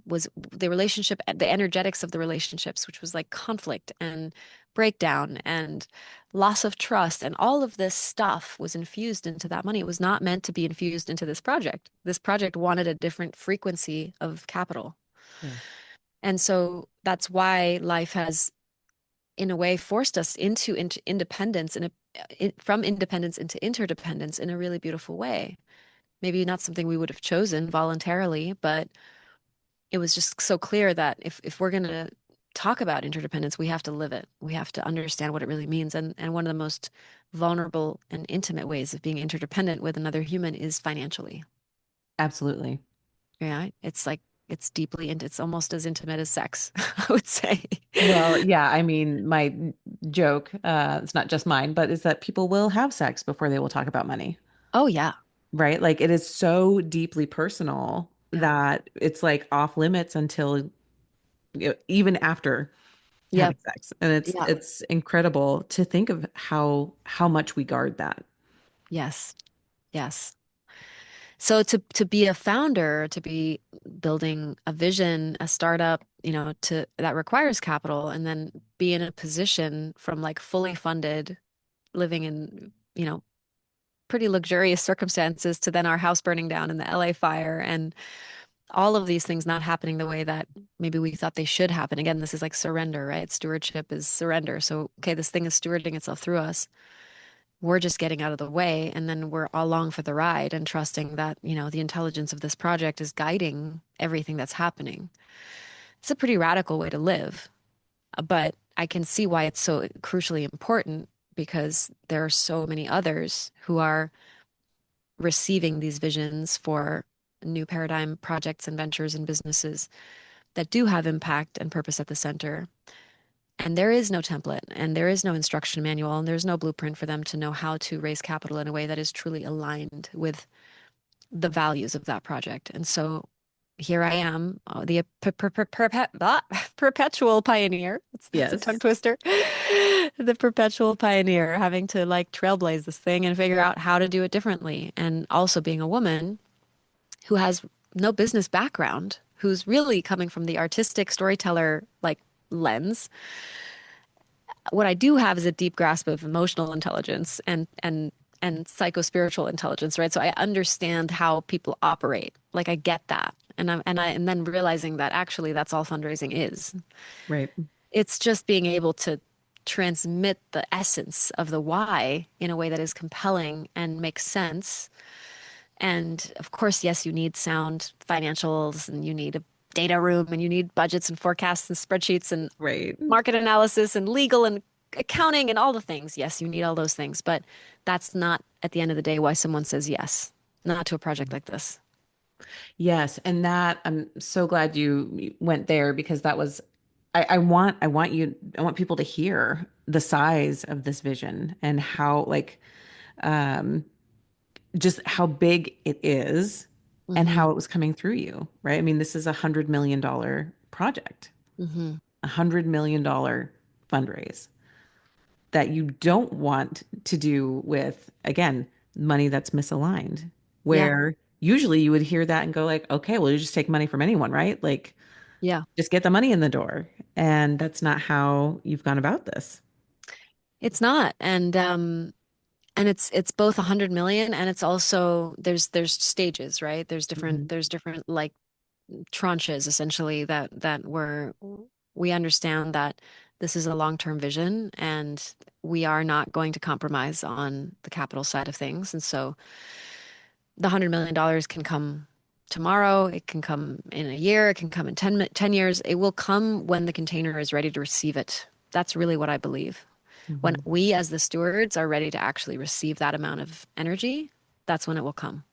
was the relationship, the energetics of the relationships, which was like conflict and breakdown and loss of trust. And all of this stuff was infused into that money. It was not meant to be infused into this project. This project wanted a different frequency of capital. yeah, And so that's why life has, in a way, forced us into independence from independence into interdependence in a really beautiful way. Maybe not something we would have chosen voluntarily, but it was just so clear that if we're going to talk about interdependence, we have to live it. We have to understand what it really means. And one of the most vulnerable and intimate ways of being interdependent with another human is financially. absolutely. Yeah, it's like it's deeply and it's almost as intimate as sex, I would say. Well, yeah, I mean, my joke, it's not just mine, but is that people will have sex before they will talk about money, Oh yeah. right? Like it is so deeply personal Yeah. that it's like off limits until even after having Yep. sex. And Yeah. it's incredible to think of how much we guard that. Yes. Yes. So to be a founder, to be building a vision, a startup, to that requires capital and then be in a position from like fully funded, living in, pretty luxurious circumstances to then our house burning down in the LA fire and all of these things not happening the way that maybe we thought they should happen. Again, this is like surrender, right? Stewardship is surrender. So, okay, this thing is stewarding itself through us. We're just getting out of the way and then we're along for the ride and trusting that, the intelligence of this project is guiding everything that's happening. It's a pretty radical way to live, but I can see why it's so crucially important because there are so many others who are receiving these visions for new paradigm projects and ventures and businesses that do have impact and purpose at the center. And there is no template and there is no instruction manual and there's no blueprint for them to know how to raise capital in a way that is truly aligned with the values of that project. And so here I am, the perpetual pioneer. That's a tongue Yes. twister. The perpetual pioneer having to like trailblaze this thing and figure out how to do it differently. And also being a woman who has no business background, who's really coming from the artistic storyteller like lens. What I do have is a deep grasp of emotional intelligence and psycho-spiritual intelligence, right? So I understand how people operate. Like I get that. And then realizing that actually that's all fundraising is. Right. It's just being able to transmit the essence of the why in a way that is compelling and makes sense. And of course, yes, you need sound financials and you need a data room and you need budgets and forecasts and spreadsheets and Right. market analysis and legal and accounting and all the things. Yes, you need all those things, but that's not at the end of the day why someone says yes, not to a project like this. Yes, and that I'm so glad you went there because that was I want people to hear the size of this vision and how like um just how big it is and Hmm. how it was coming through you, right? I mean, this is $100 million project, Hmm. $100 million fundraise that you don't want to do with, again, money that's misaligned, Yeah. where usually you would hear that and go like, okay, well, you just take money from anyone, right? Like, Yeah. just get the money in the door. And that's not how you've gone about this. It's not. And it's both 100 million and it's also there's stages, right? Mhm. There's different like tranches essentially that we understand that this is a long-term vision and we are not going to compromise on the capital side of things. And so the $100 million can come tomorrow, it can come in a year, it can come in 10 years. It will come when the container is ready to receive it. That's really what I believe. When Hmm. we as the stewards are ready to actually receive that amount of energy, that's when it will come.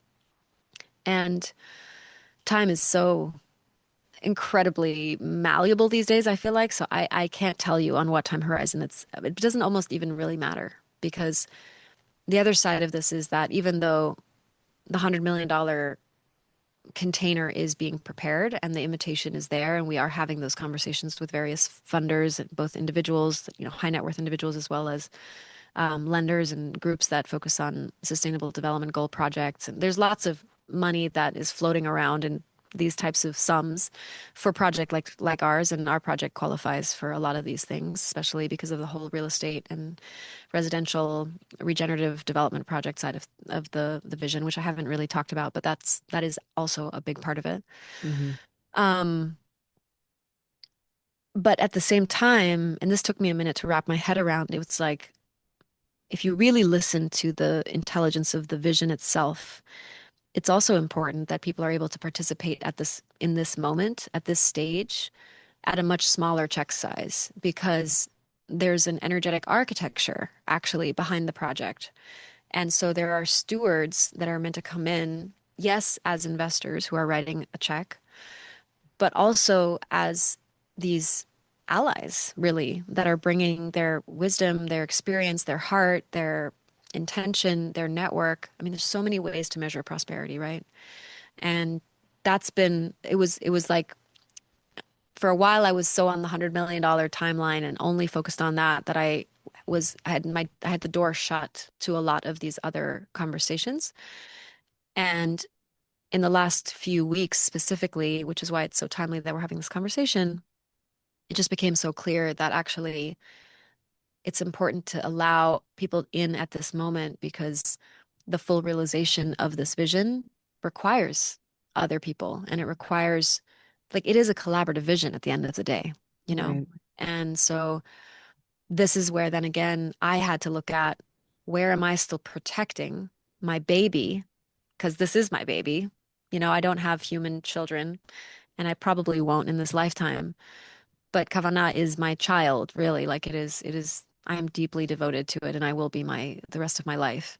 And time is so incredibly malleable these days, I feel like. So I can't tell you on what time horizon it doesn't almost even really matter because the other side of this is that even though the $100 million container is being prepared and the invitation is there, and we are having those conversations with various funders, both individuals, high net worth individuals, as well as lenders and groups that focus on sustainable development goal projects. And there's lots of money that is floating around in these types of sums for a project like ours, and our project qualifies for a lot of these things, especially because of the whole real estate and residential regenerative development project side of the vision, which I haven't really talked about, but that is also a big part of it. Hmm. Um, but at the same time, and this took me a minute to wrap my head around, it was like if you really listen to the intelligence of the vision itself, it's also important that people are able to participate in this moment, at this stage, at a much smaller check size, because there's an energetic architecture actually behind the project. And so there are stewards that are meant to come in, yes, as investors who are writing a check, but also as these allies, really, that are bringing their wisdom, their experience, their heart, their intention, their network. I mean, there's so many ways to measure prosperity, right? And it was like for a while I was so on the $100 million timeline and only focused on that I had the door shut to a lot of these other conversations. And in the last few weeks specifically, which is why it's so timely that we're having this conversation, it just became so clear that actually it's important to allow people in at this moment because the full realization of this vision requires other people and it requires, like, it is a collaborative vision at the end of the day, you know? Right. And so this is where then again, I had to look at where am I still protecting my baby? Because this is my baby. I don't have human children and I probably won't in this lifetime. But Kavanaugh is my child, really. Like I am deeply devoted to it and I will be the rest of my life.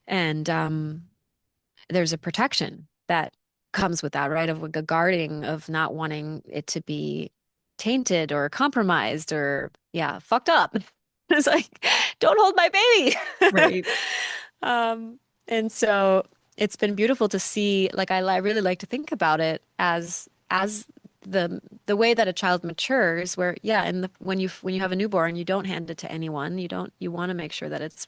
And there's a protection that comes with that, right? Of like a guarding of not wanting it to be tainted or compromised or yeah, fucked up. It's like, don't hold my baby. Right. Um, and so it's been beautiful to see, like I really like to think about it as the way that a child matures, where yeah, and when you have a newborn, you don't hand it to anyone. You want to make sure that it's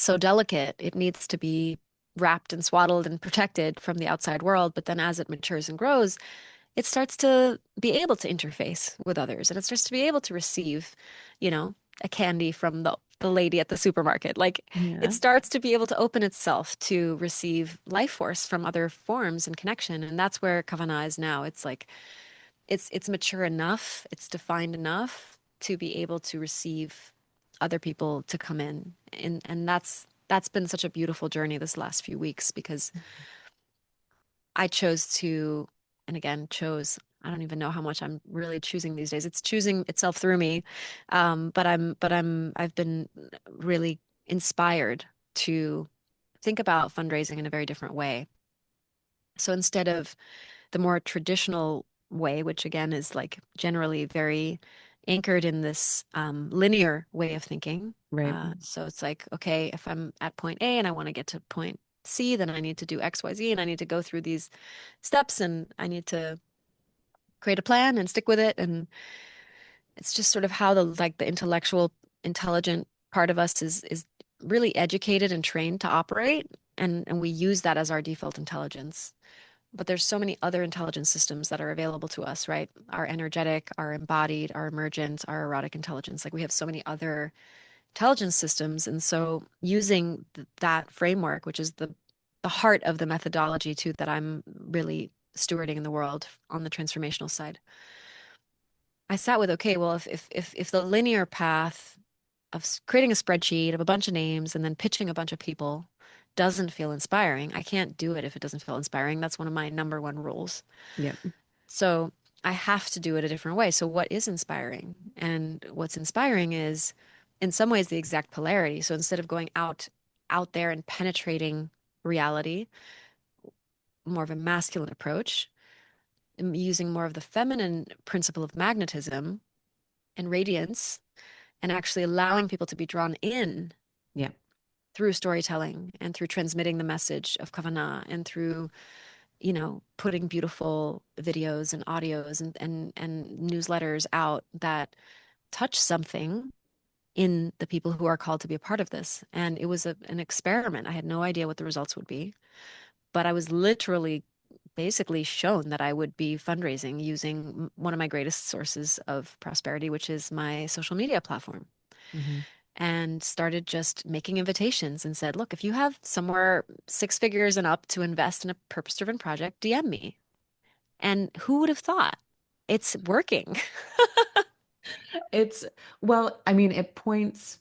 so delicate. It needs to be wrapped and swaddled and protected from the outside world. But then as it matures and grows, it starts to be able to interface with others and it starts to be able to receive, you know, a candy from the lady at the supermarket. Like it Yeah. starts to be able to open itself to receive life force from other forms and connection. And that's where Kavanaugh is now. It's like it's mature enough, it's defined enough to be able to receive other people to come in. And that's been such a beautiful journey this last few weeks because I chose to, and again, I don't even know how much I'm really choosing these days. It's choosing itself through me. I've been really inspired to think about fundraising in a very different way. So instead of the more traditional way, which again is like generally very anchored in this linear way of thinking. Right. So it's like, okay, if I'm at point A and I want to get to point C, then I need to do X, Y, Z, and I need to go through these steps and I need to create a plan and stick with it. And it's just sort of how the intellectual, intelligent part of us is really educated and trained to operate. And we use that as our default intelligence. But there's so many other intelligence systems that are available to us, right? Our energetic, our embodied, our emergent, our erotic intelligence. Like we have so many other intelligence systems. And so using that framework, which is the heart of the methodology too, that I'm really stewarding in the world on the transformational side. I sat with, okay, well, if the linear path of creating a spreadsheet of a bunch of names and then pitching a bunch of people doesn't feel inspiring, I can't do it if it doesn't feel inspiring. That's one of my number one rules. Yep. So I have to do it a different way. So what is inspiring? And what's inspiring is in some ways the exact polarity. So instead of going out there and penetrating reality, more of a masculine approach, I'm using more of the feminine principle of magnetism and radiance and actually allowing people to be drawn in Yeah. through storytelling and through transmitting the message of Kavanaugh and through, you know, putting beautiful videos and audios and newsletters out that touch something in the people who are called to be a part of this. And it was an experiment. I had no idea what the results would be, but I was literally basically shown that I would be fundraising using one of my greatest sources of prosperity, which is my social media platform. Hmm. And started just making invitations and said, look, if you have somewhere six figures and up to invest in a purpose-driven project, DM me. And who would have thought? It's working. It's, well, I mean, it points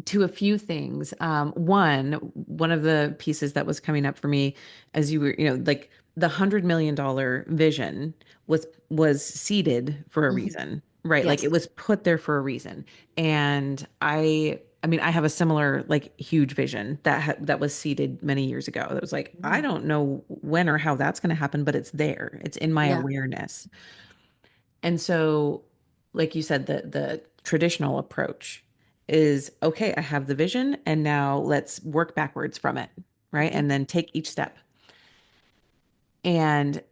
to a few things. One of the pieces that was coming up for me as you were, like the $100 million vision was seeded for a Mhm. reason, right? Like it Yes. was put there for a reason. And I mean, I have a similar like huge vision that was seeded many years ago. That was like, I Mhm. don't know when or how that's going to happen, but it's there. It's in my Yeah. awareness. And so, like you said, the traditional approach is okay, I have the vision and now let's work backwards from it, right? Hmm. And then take each step. And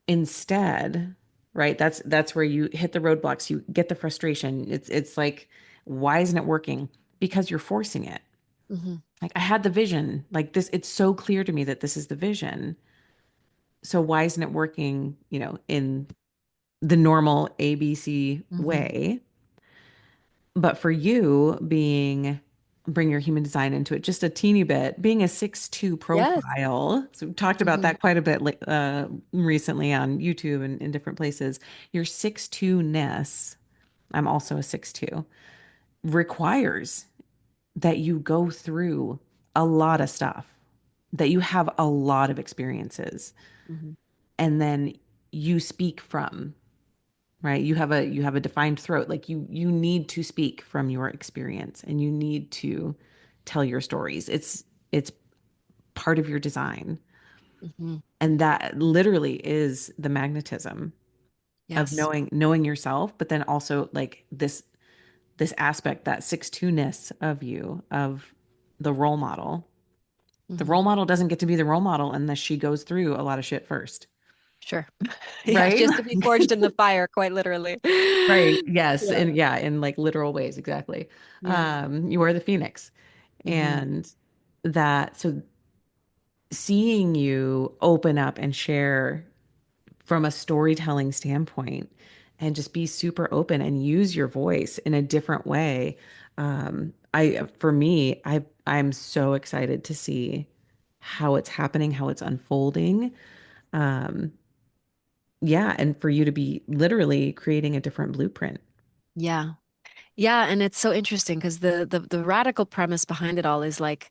instead, right, that's where you hit the roadblocks, you get the frustration. It's like, why isn't it working? Because you're forcing it. Hmm. Like I had the vision, like this, it's so clear to me that this is the vision. So why isn't it working, in the normal ABC Hmm. way? But for you bring your human design into it just a teeny bit, being a 6'2" Yes. profile. So we've talked about Hmm. that quite a bit recently on YouTube and in different places. Your 6'2"-ness, I'm also a 6'2", requires that you go through a lot of stuff, that you have a lot of experiences, Hmm. and then you speak from, right? You have a defined throat. Like you need to speak from your experience and you need to tell your stories. It's part of your design. Hmm. And that literally is the magnetism of Yes. knowing yourself, but then also like this aspect, that 6'2"-ness of you, of the role model. The Hmm. role model doesn't get to be the role model unless she goes through a lot of shit first. Sure. Yeah, Right? just to be forged in the fire, quite literally. Right. Yes. Yeah. And yeah, in like literal ways, exactly. Yeah. You are the phoenix. Hmm. And so seeing you open up and share from a storytelling standpoint and just be super open and use your voice in a different way. For me, I'm so excited to see how it's happening, how it's unfolding. Um, yeah. And for you to be literally creating a different blueprint. Yeah. Yeah, and it's so interesting because the radical premise behind it all is like,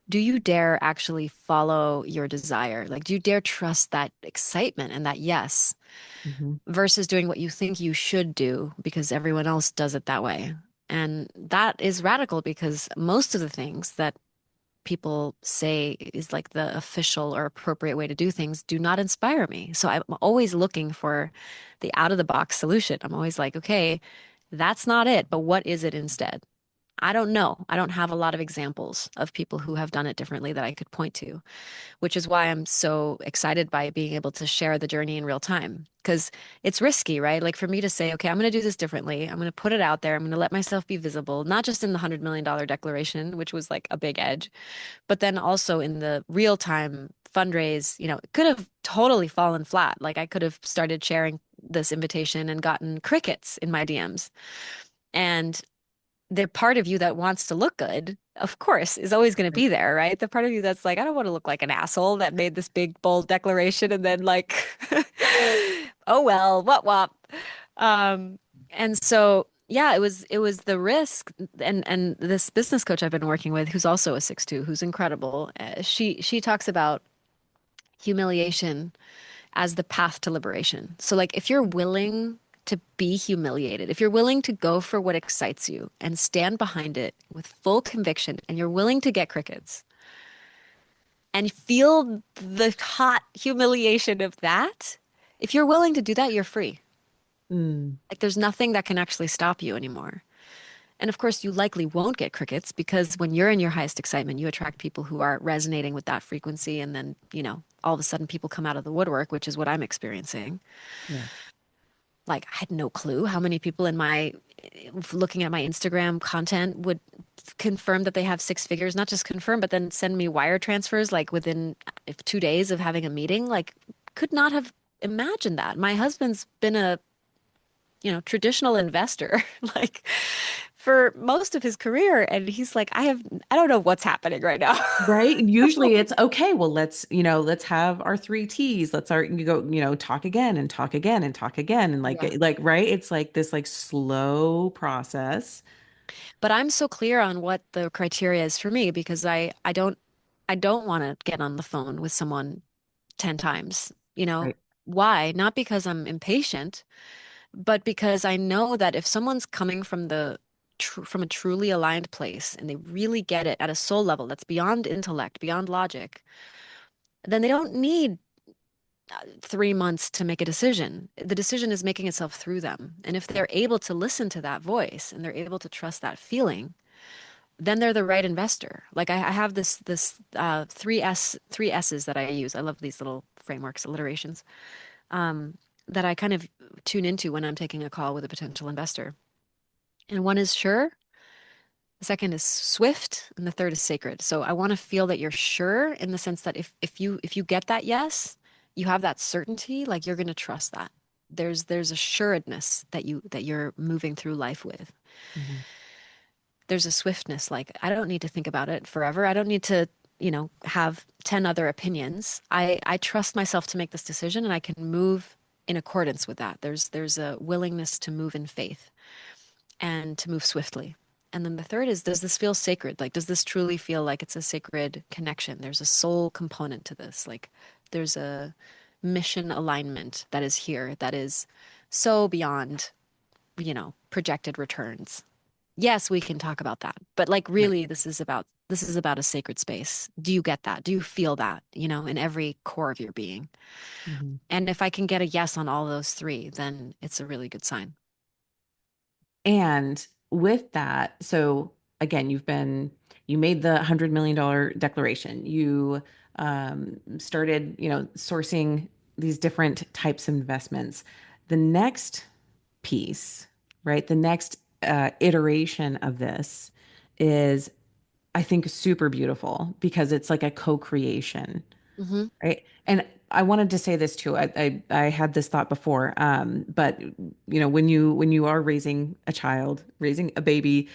do you dare actually follow your desire? Like, do you dare trust that excitement and that yes, Mhm. versus doing what you think you should do because everyone else does it that way? And that is radical because most of the things that people say is like the official or appropriate way to do things do not inspire me. So I'm always looking for the out of the box solution. I'm always like, okay, that's not it, but what is it instead? I don't know. I don't have a lot of examples of people who have done it differently that I could point to, which is why I'm so excited by being able to share the journey in real time. Because it's risky, right? Like for me to say, okay, I'm going to do this differently. I'm going to put it out there. I'm going to let myself be visible, not just in the $100 million declaration, which was like a big edge, but then also in the real time fundraise, it could have totally fallen flat. Like I could have started sharing this invitation and gotten crickets in my DMs. And the part of you that wants to look good, of course, is always going to be there, right? The part of you that's like, I don't want to look like an asshole that made this big, bold declaration and then like, oh well, what? Um, and so yeah, it was the risk, and this business coach I've been working with, who's also a 6'2", who's incredible. She talks about humiliation as the path to liberation. So, like, if you're willing to be humiliated, if you're willing to go for what excites you and stand behind it with full conviction, and you're willing to get crickets and feel the hot humiliation of that, if you're willing to do that, you're free. Mm, Like, there's nothing that can actually stop you anymore. And of course, you likely won't get crickets because when you're in your highest excitement, you attract people who are resonating with that frequency. And then, all of a sudden people come out of the woodwork, which is what I'm experiencing. yeah. Like, I had no clue how many people looking at my Instagram content would confirm that they have six figures, not just confirm, but then send me wire transfers like within 2 days of having a meeting. Like, could not have imagined that. My husband's been a traditional investor like for most of his career. And he's like, I don't know what's happening right now. Right. Usually it's okay. Well, let's have our three T's. You go, talk again and talk again and talk again. And Yeah. right. It's like this like slow process. But I'm so clear on what the criteria is for me because I don't want to get on the phone with someone 10 times. Right. Why? Not because I'm impatient, but because I know that if someone's coming from a truly aligned place and they really get it at a soul level that's beyond intellect, beyond logic, then they don't need 3 months to make a decision. The decision is making itself through them. And if they're able to listen to that voice and they're able to trust that feeling, then they're the right investor. Like I have this three S's that I use. I love these little frameworks, alliterations, that I kind of tune into when I'm taking a call with a potential investor. And one is sure, the second is swift, and the third is sacred. So I want to feel that you're sure in the sense that if you get that yes, you have that certainty, like you're going to trust that. There's assuredness that you're moving through life with. Mhm. There's a swiftness, like I don't need to think about it forever. I don't need to, have 10 other opinions. I trust myself to make this decision and I can move in accordance with that. There's a willingness to move in faith and to move swiftly. And then the third is, does this feel sacred? Like, does this truly feel like it's a sacred connection? There's a soul component to this. Like, there's a mission alignment that is here that is so beyond, projected returns. Yes, we can talk about that. But like Right. really this is about a sacred space. Do you get that? Do you feel that, in every core of your being? Mhm. And if I can get a yes on all those three, then it's a really good sign. And with that, so again, you made the $100 million declaration. You started, sourcing these different types of investments. The next piece, right? The next iteration of this is, I think, super beautiful because it's like a co-creation, Hmm. right? And I wanted to say this too. I had this thought before, but when you are raising a child, raising a baby,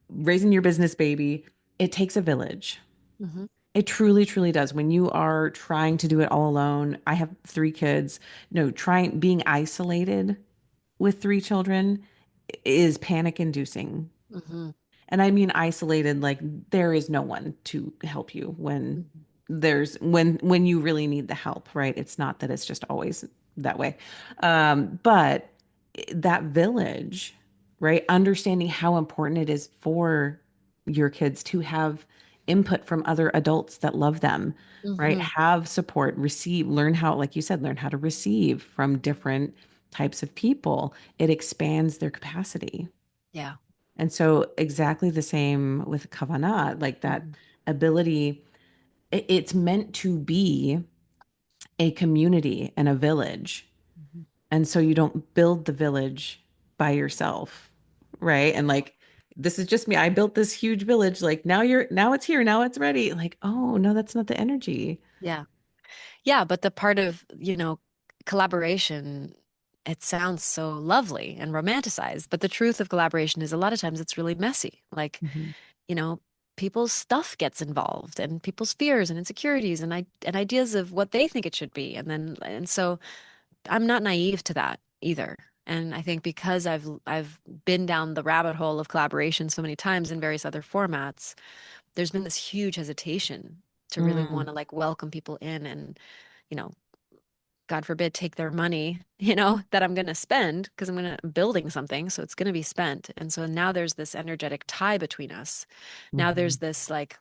raising your business baby, it takes a village. Hmm. It truly, truly does. When you are trying to do it all alone, I have three kids. Trying being isolated with three children is panic inducing. Hmm. And I mean isolated, like there is no one to help you Hmm. when you really need the help, right? It's not that it's just always that way. But that village, right? Understanding how important it is for your kids to have input from other adults that love them, right? Hmm. Have support, learn how, like you said, learn how to receive from different types of people. It expands their capacity. Yeah. And so exactly the same with Kavanaugh, like that Hmm. ability, it's meant to be a community and a village. Hmm. And so you don't build the village by yourself, right? And like this is just me. I built this huge village. Like now it's here, now it's ready. Like, oh no, that's not the energy. Yeah. Yeah, but the part of, collaboration, it sounds so lovely and romanticized, but the truth of collaboration is a lot of times it's really messy. Like, Mhm. you know, people's stuff gets involved and people's fears and insecurities and ideas of what they think it should be. And so I'm not naive to that either. And I think because I've been down the rabbit hole of collaboration so many times in various other formats, there's been this huge hesitation to really want Mm, to like welcome people in and, you know, God forbid, take their money, that I'm going to spend because I'm building something. So it's going to be spent. And so now there's this energetic tie between us. Now Hmm. there's this like,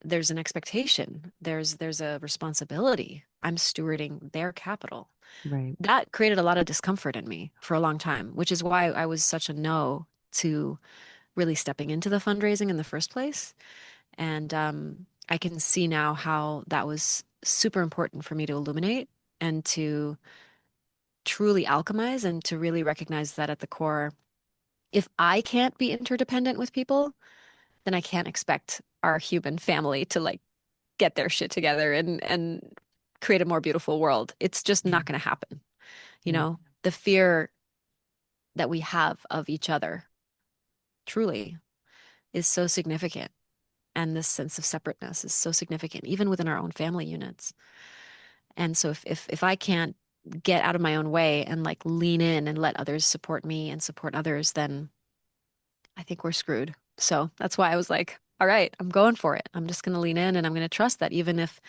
there's an expectation. There's a responsibility. I'm stewarding their capital. Right. That created a lot of discomfort in me for a long time, which is why I was such a no to really stepping into the fundraising in the first place. And I can see now how that was super important for me to illuminate and to truly alchemize and to really recognize that at the core, if I can't be interdependent with people, then I can't expect our human family to like get their shit together and create a more beautiful world. It's just not Mhm. going to happen. Right. The fear that we have of each other truly is so significant. And this sense of separateness is so significant, even within our own family units. And so if I can't get out of my own way and like lean in and let others support me and support others, then I think we're screwed. So that's why I was like, all right, I'm going for it. I'm just going to lean in and I'm going to trust that even if,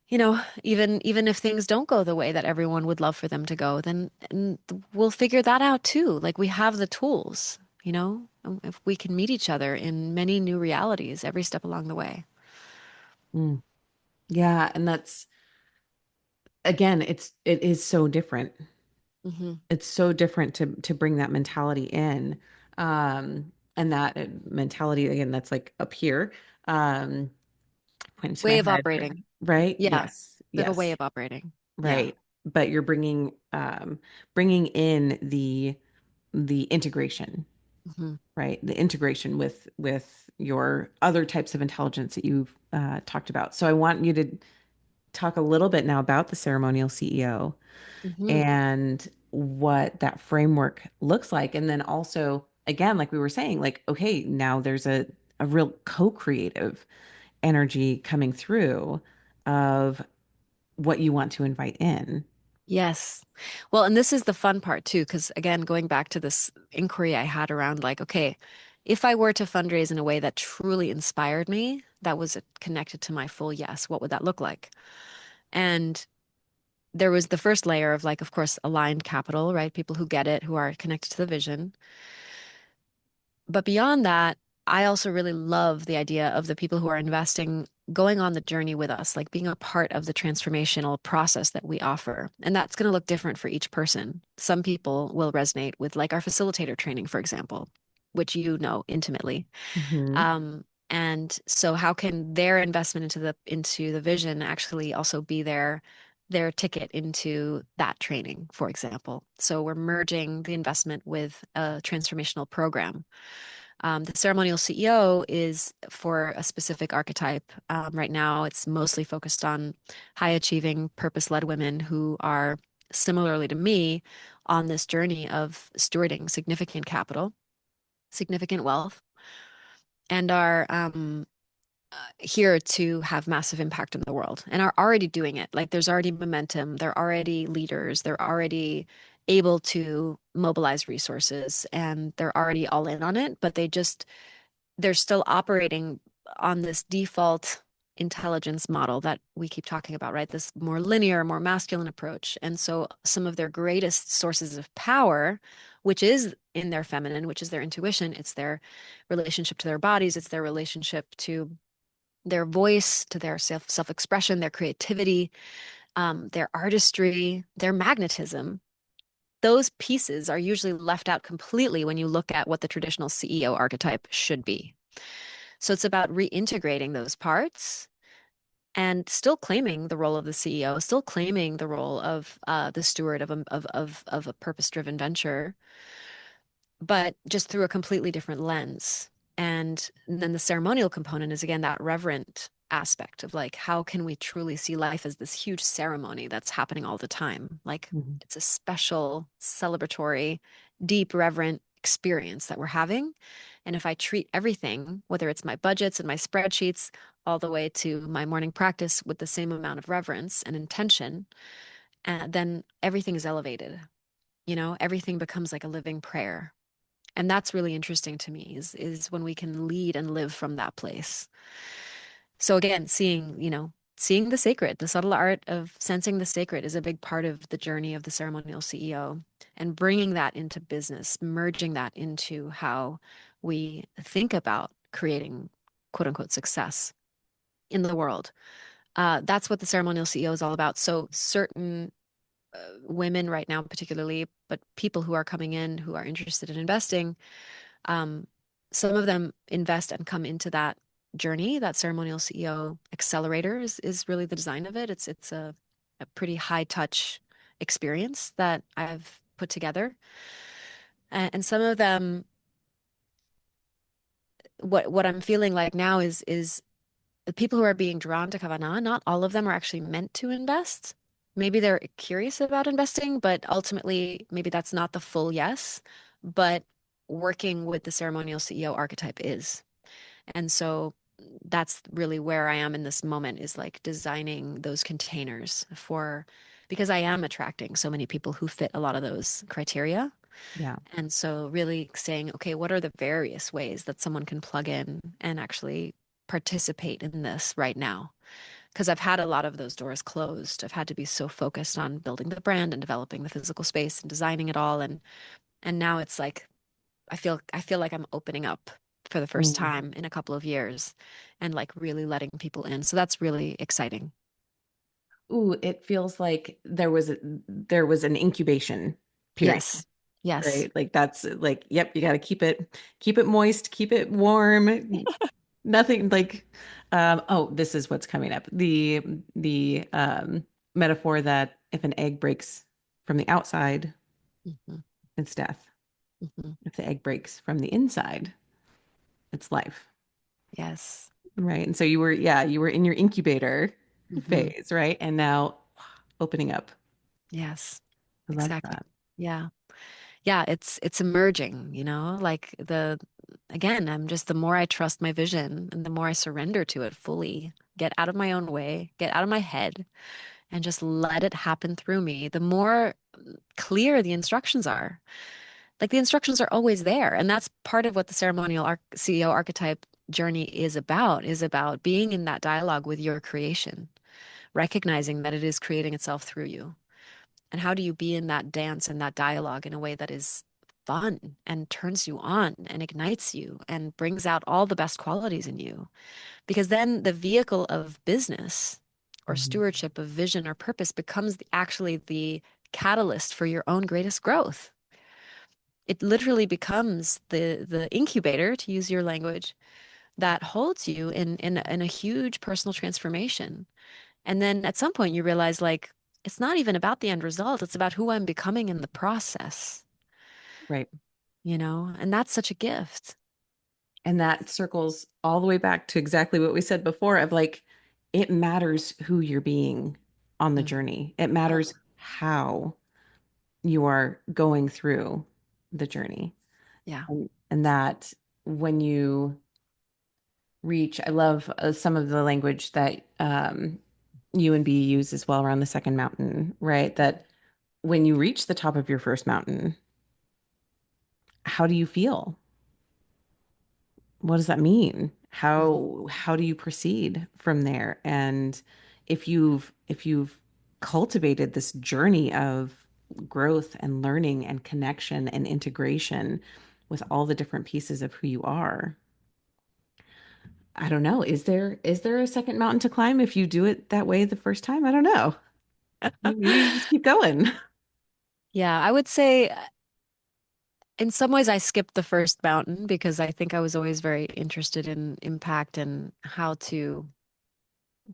even if things don't go the way that everyone would love for them to go, then and we'll figure that out too. Like we have the tools, if we can meet each other in many new realities every step along the way. Mm. Yeah, and that's again, it is so different. Hmm. It's so different to bring that mentality in. And that mentality again, that's like up here, um, pointing to my Way of head, operating. right? Yeah. Yes, Like a way yes, of operating. Yeah. right. But you're bringing in the integration, Hmm. right? The integration with your other types of intelligence that you've talked about. So I want you to talk a little bit now about the ceremonial CEO Hmm. and what that framework looks like. And then also, again, like we were saying, like, okay, now there's a real co-creative energy coming through of what you want to invite in. Yes. Well, and this is the fun part too, because again, going back to this inquiry I had around like, okay, if I were to fundraise in a way that truly inspired me, that was connected to my full yes, what would that look like? And there was the first layer of like, of course, aligned capital, right? People who get it, who are connected to the vision. But beyond that, I also really love the idea of the people who are investing going on the journey with us, like being a part of the transformational process that we offer. And that's going to look different for each person. Some people will resonate with like our facilitator training, for example, which you know intimately. Hmm. And so how can their investment into the vision actually also be their ticket into that training, for example? So we're merging the investment with a transformational program. The ceremonial CEO is for a specific archetype. Right now, it's mostly focused on high achieving, purpose led women who are similarly to me on this journey of stewarding significant capital, significant wealth, and are here to have massive impact in the world and are already doing it. Like there's already momentum, they're already leaders, they're already able to mobilize resources and they're already all in on it, but they're still operating on this default intelligence model that we keep talking about, right? This more linear, more masculine approach. And so some of their greatest sources of power, which is in their feminine, which is their intuition, it's their relationship to their bodies, it's their relationship to their voice, to their self-expression, their creativity, their artistry, their magnetism. Those pieces are usually left out completely when you look at what the traditional CEO archetype should be. So it's about reintegrating those parts and still claiming the role of the CEO, still claiming the role of the steward of a purpose-driven venture, but just through a completely different lens. And then the ceremonial component is again that reverent aspect of like, how can we truly see life as this huge ceremony that's happening all the time? Like Hmm. it's a special, celebratory, deep, reverent experience that we're having. And if I treat everything, whether it's my budgets and my spreadsheets, all the way to my morning practice with the same amount of reverence and intention, then everything is elevated. Everything becomes like a living prayer. And that's really interesting to me is when we can lead and live from that place. So again, seeing seeing the sacred, the subtle art of sensing the sacred is a big part of the journey of the ceremonial CEO, and bringing that into business, merging that into how we think about creating quote unquote success in the world. That's what the ceremonial CEO is all about. So certain women right now, particularly, but people who are coming in who are interested in investing, um, some of them invest and come into that journey. That ceremonial CEO accelerator is really the design of it. It's a pretty high touch experience that I've put together. And some of them, what I'm feeling like now is the people who are being drawn to Kavanaugh, not all of them are actually meant to invest. Maybe they're curious about investing, but ultimately, maybe that's not the full yes. But working with the ceremonial CEO archetype is. And so that's really where I am in this moment is like designing those containers for, because I am attracting so many people who fit a lot of those criteria. Yeah. And so really saying, okay, what are the various ways that someone can plug in and actually participate in this right now? Because I've had a lot of those doors closed. I've had to be so focused on building the brand and developing the physical space and designing it all. And now it's like I feel like I'm opening up for the first Mm. time in a couple of years and like really letting people in. So that's really exciting. Ooh, it feels like there was an incubation period, Yes. Yes. right? Like that's like, yep, you got to keep it moist, keep it warm. Nothing like, oh, this is what's coming up. The metaphor that if an egg breaks from the outside, Hmm. it's death. Hmm. If the egg breaks from the inside, it's life. Yes. Right. And so you were, yeah, you were in your incubator Hmm. phase, right? And now opening up. Yes. I love Exactly. that. Yeah. Yeah, it's emerging, like again, I'm just the more I trust my vision and the more I surrender to it fully, get out of my own way, get out of my head and just let it happen through me, the more clear the instructions are. Like the instructions are always there. And that's part of what the ceremonial CEO archetype journey is about being in that dialogue with your creation, recognizing that it is creating itself through you. And how do you be in that dance and that dialogue in a way that is fun and turns you on and ignites you and brings out all the best qualities in you? Because then the vehicle of business or Mhm. stewardship of vision or purpose becomes actually the catalyst for your own greatest growth. It literally becomes the incubator, to use your language, that holds you in a huge personal transformation. And then at some point you realize like it's not even about the end result, it's about who I'm becoming in the process, Right. and that's such a gift. And that circles all the way back to exactly what we said before of like, it matters who you're being on the Mm. journey. It Oh, matters how you are going through the journey. yeah. And that when you reach, I love some of the language that you and B use as well around the second mountain, right? That when you reach the top of your first mountain, how do you feel? What does that mean? Mhm. How do you proceed from there? And if you've cultivated this journey of growth and learning and connection and integration with all the different pieces of who you are, I don't know. Is there a second mountain to climb if you do it that way the first time? I don't know. Maybe you just keep going. Yeah, I would say in some ways I skipped the first mountain because I think I was always very interested in impact and how to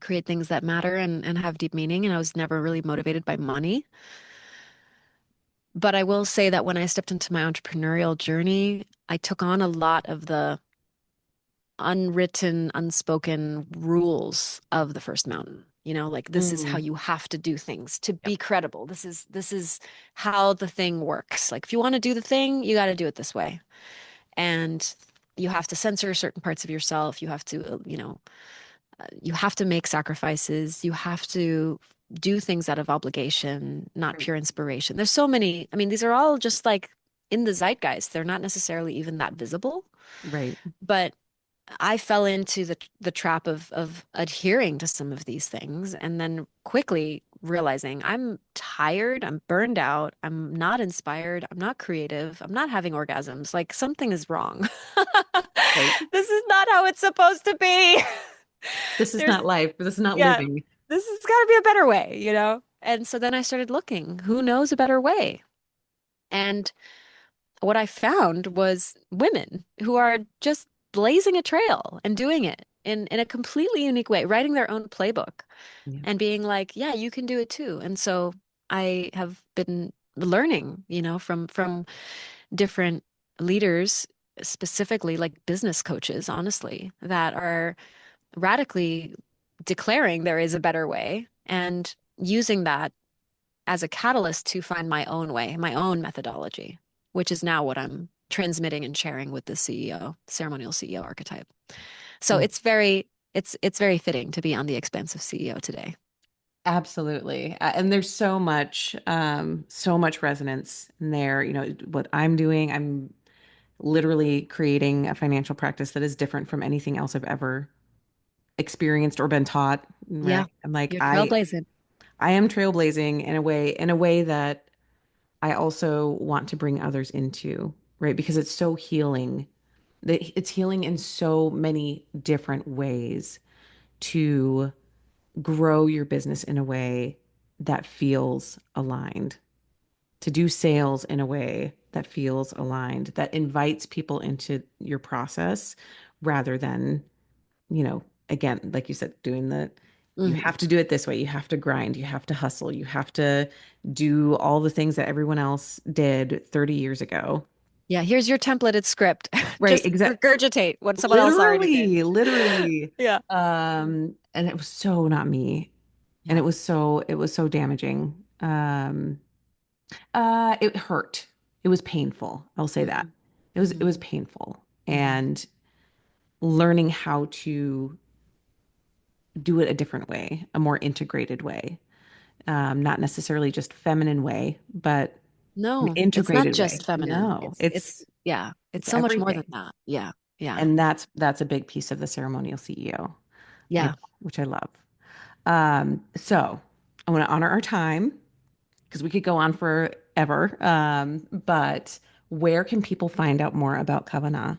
create things that matter and have deep meaning. And I was never really motivated by money. But I will say that when I stepped into my entrepreneurial journey, I took on a lot of the unwritten, unspoken rules of the first mountain. Like this is how Mm, you have to do things to yep. be credible. This is how the thing works. Like if you want to do the thing, you got to do it this way. And you have to censor certain parts of yourself. You have to make sacrifices. You have to do things out of obligation, not Right. pure inspiration. There's so many. I mean, these are all just like in the zeitgeist. They're not necessarily even that visible, Right. but I fell into the trap of adhering to some of these things and then quickly realizing I'm tired, I'm burned out, I'm not inspired, I'm not creative, I'm not having orgasms. Like something is wrong. Right. This is not how it's supposed to be. This is There's, not life. This is not yeah, living. this has got to be a better way, you know? And so then I started looking, who knows a better way? And what I found was women who are just blazing a trail and doing it in a completely unique way, writing their own playbook Yeah. and being like, yeah, you can do it too. And so I have been learning, from different leaders, specifically like business coaches, honestly, that are radically declaring there is a better way and using that as a catalyst to find my own way, my own methodology, which is now what I'm transmitting and sharing with the CEO, ceremonial CEO archetype. So Yeah. it's very fitting to be on the expansive CEO today. Absolutely. And there's so much resonance in there. You know, what I'm doing, I'm literally creating a financial practice that is different from anything else I've ever experienced or been taught. Yeah, Right. I'm like, you're trailblazing. I am trailblazing in a way that I also want to bring others into, right? Because it's so healing. It's healing in so many different ways to grow your business in a way that feels aligned, to do sales in a way that feels aligned, that invites people into your process rather than, you know, again, like you said, you Hmm. have to do it this way. You have to grind. You have to hustle. You have to do all the things that everyone else did 30 years ago. Yeah, here's your templated script. Right. Just Exactly. regurgitate what someone else already did. Literally. Yeah. And it was so not me. And Yeah. it was so damaging. It hurt. It was painful. I'll say that. Hmm. It Hmm. was painful. Hmm. And learning how to do it a different way, a more integrated way. Not necessarily just feminine way, but an No, it's not integrated way. just feminine. No, It's it's so much more than everything. that. Yeah. Yeah. And that's a big piece of the ceremonial CEO, Yeah. which I love. So I want to honor our time because we could go on forever. But where can people find out more about Kavanaugh,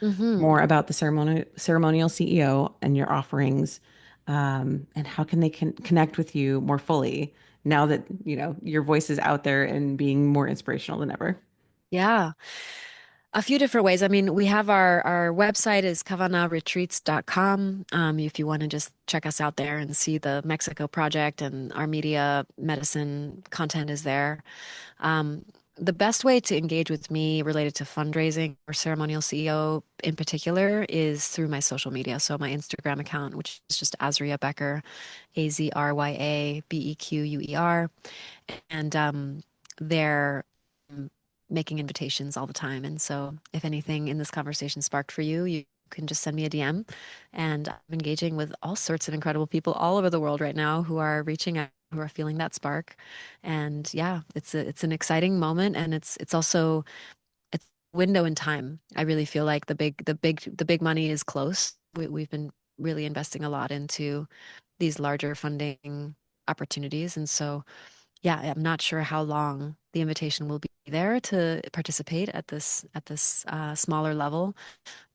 Hmm. more about the ceremonial CEO and your offerings, and how can they connect with you more fully now that your voice is out there and being more inspirational than ever? Yeah. A few different ways. I mean, we have our website is kavanaughretreats.com. If you want to just check us out there and see the Mexico project and our media medicine content is there. Um, the best way to engage with me related to fundraising or ceremonial CEO in particular is through my social media. So my Instagram account, which is just Azrya Bequer, AZRYA BEQUER. And they're making invitations all the time. And so if anything in this conversation sparked for you, you can just send me a DM. And I'm engaging with all sorts of incredible people all over the world right now who are reaching out, who are feeling that spark. And yeah, it's an exciting moment, and it's also it's a window in time. I really feel like the big money is close. We've been really investing a lot into these larger funding opportunities, and so yeah, I'm not sure how long the invitation will be there to participate at this smaller level,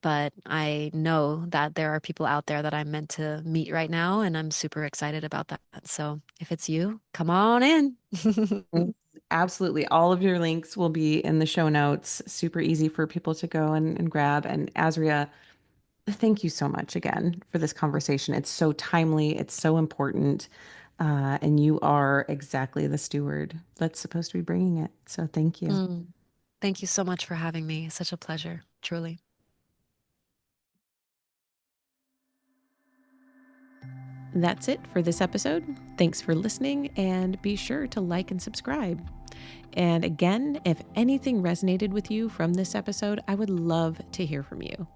but I know that there are people out there that I'm meant to meet right now, and I'm super excited about that. So if it's you, come on in. Absolutely. All of your links will be in the show notes. Super easy for people to go and grab. And Azria, thank you so much again for this conversation. It's so timely, it's so important. And you are exactly the steward that's supposed to be bringing it. So thank you. Mm. Thank you so much for having me. Such a pleasure, truly. That's it for this episode. Thanks for listening, and be sure to like and subscribe. And again, if anything resonated with you from this episode, I would love to hear from you.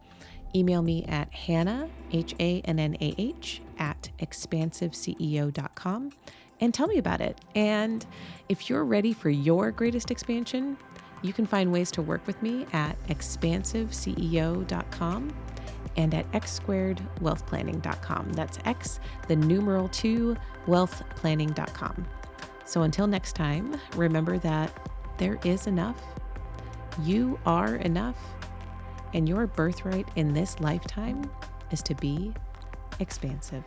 Email me at Hannah, HANNAH, at expansiveceo.com and tell me about it. And if you're ready for your greatest expansion, you can find ways to work with me at expansiveceo.com. and at x2wealthplanning.com. That's X, the numeral 2, wealthplanning.com. So until next time, remember that there is enough, you are enough, and your birthright in this lifetime is to be expansive.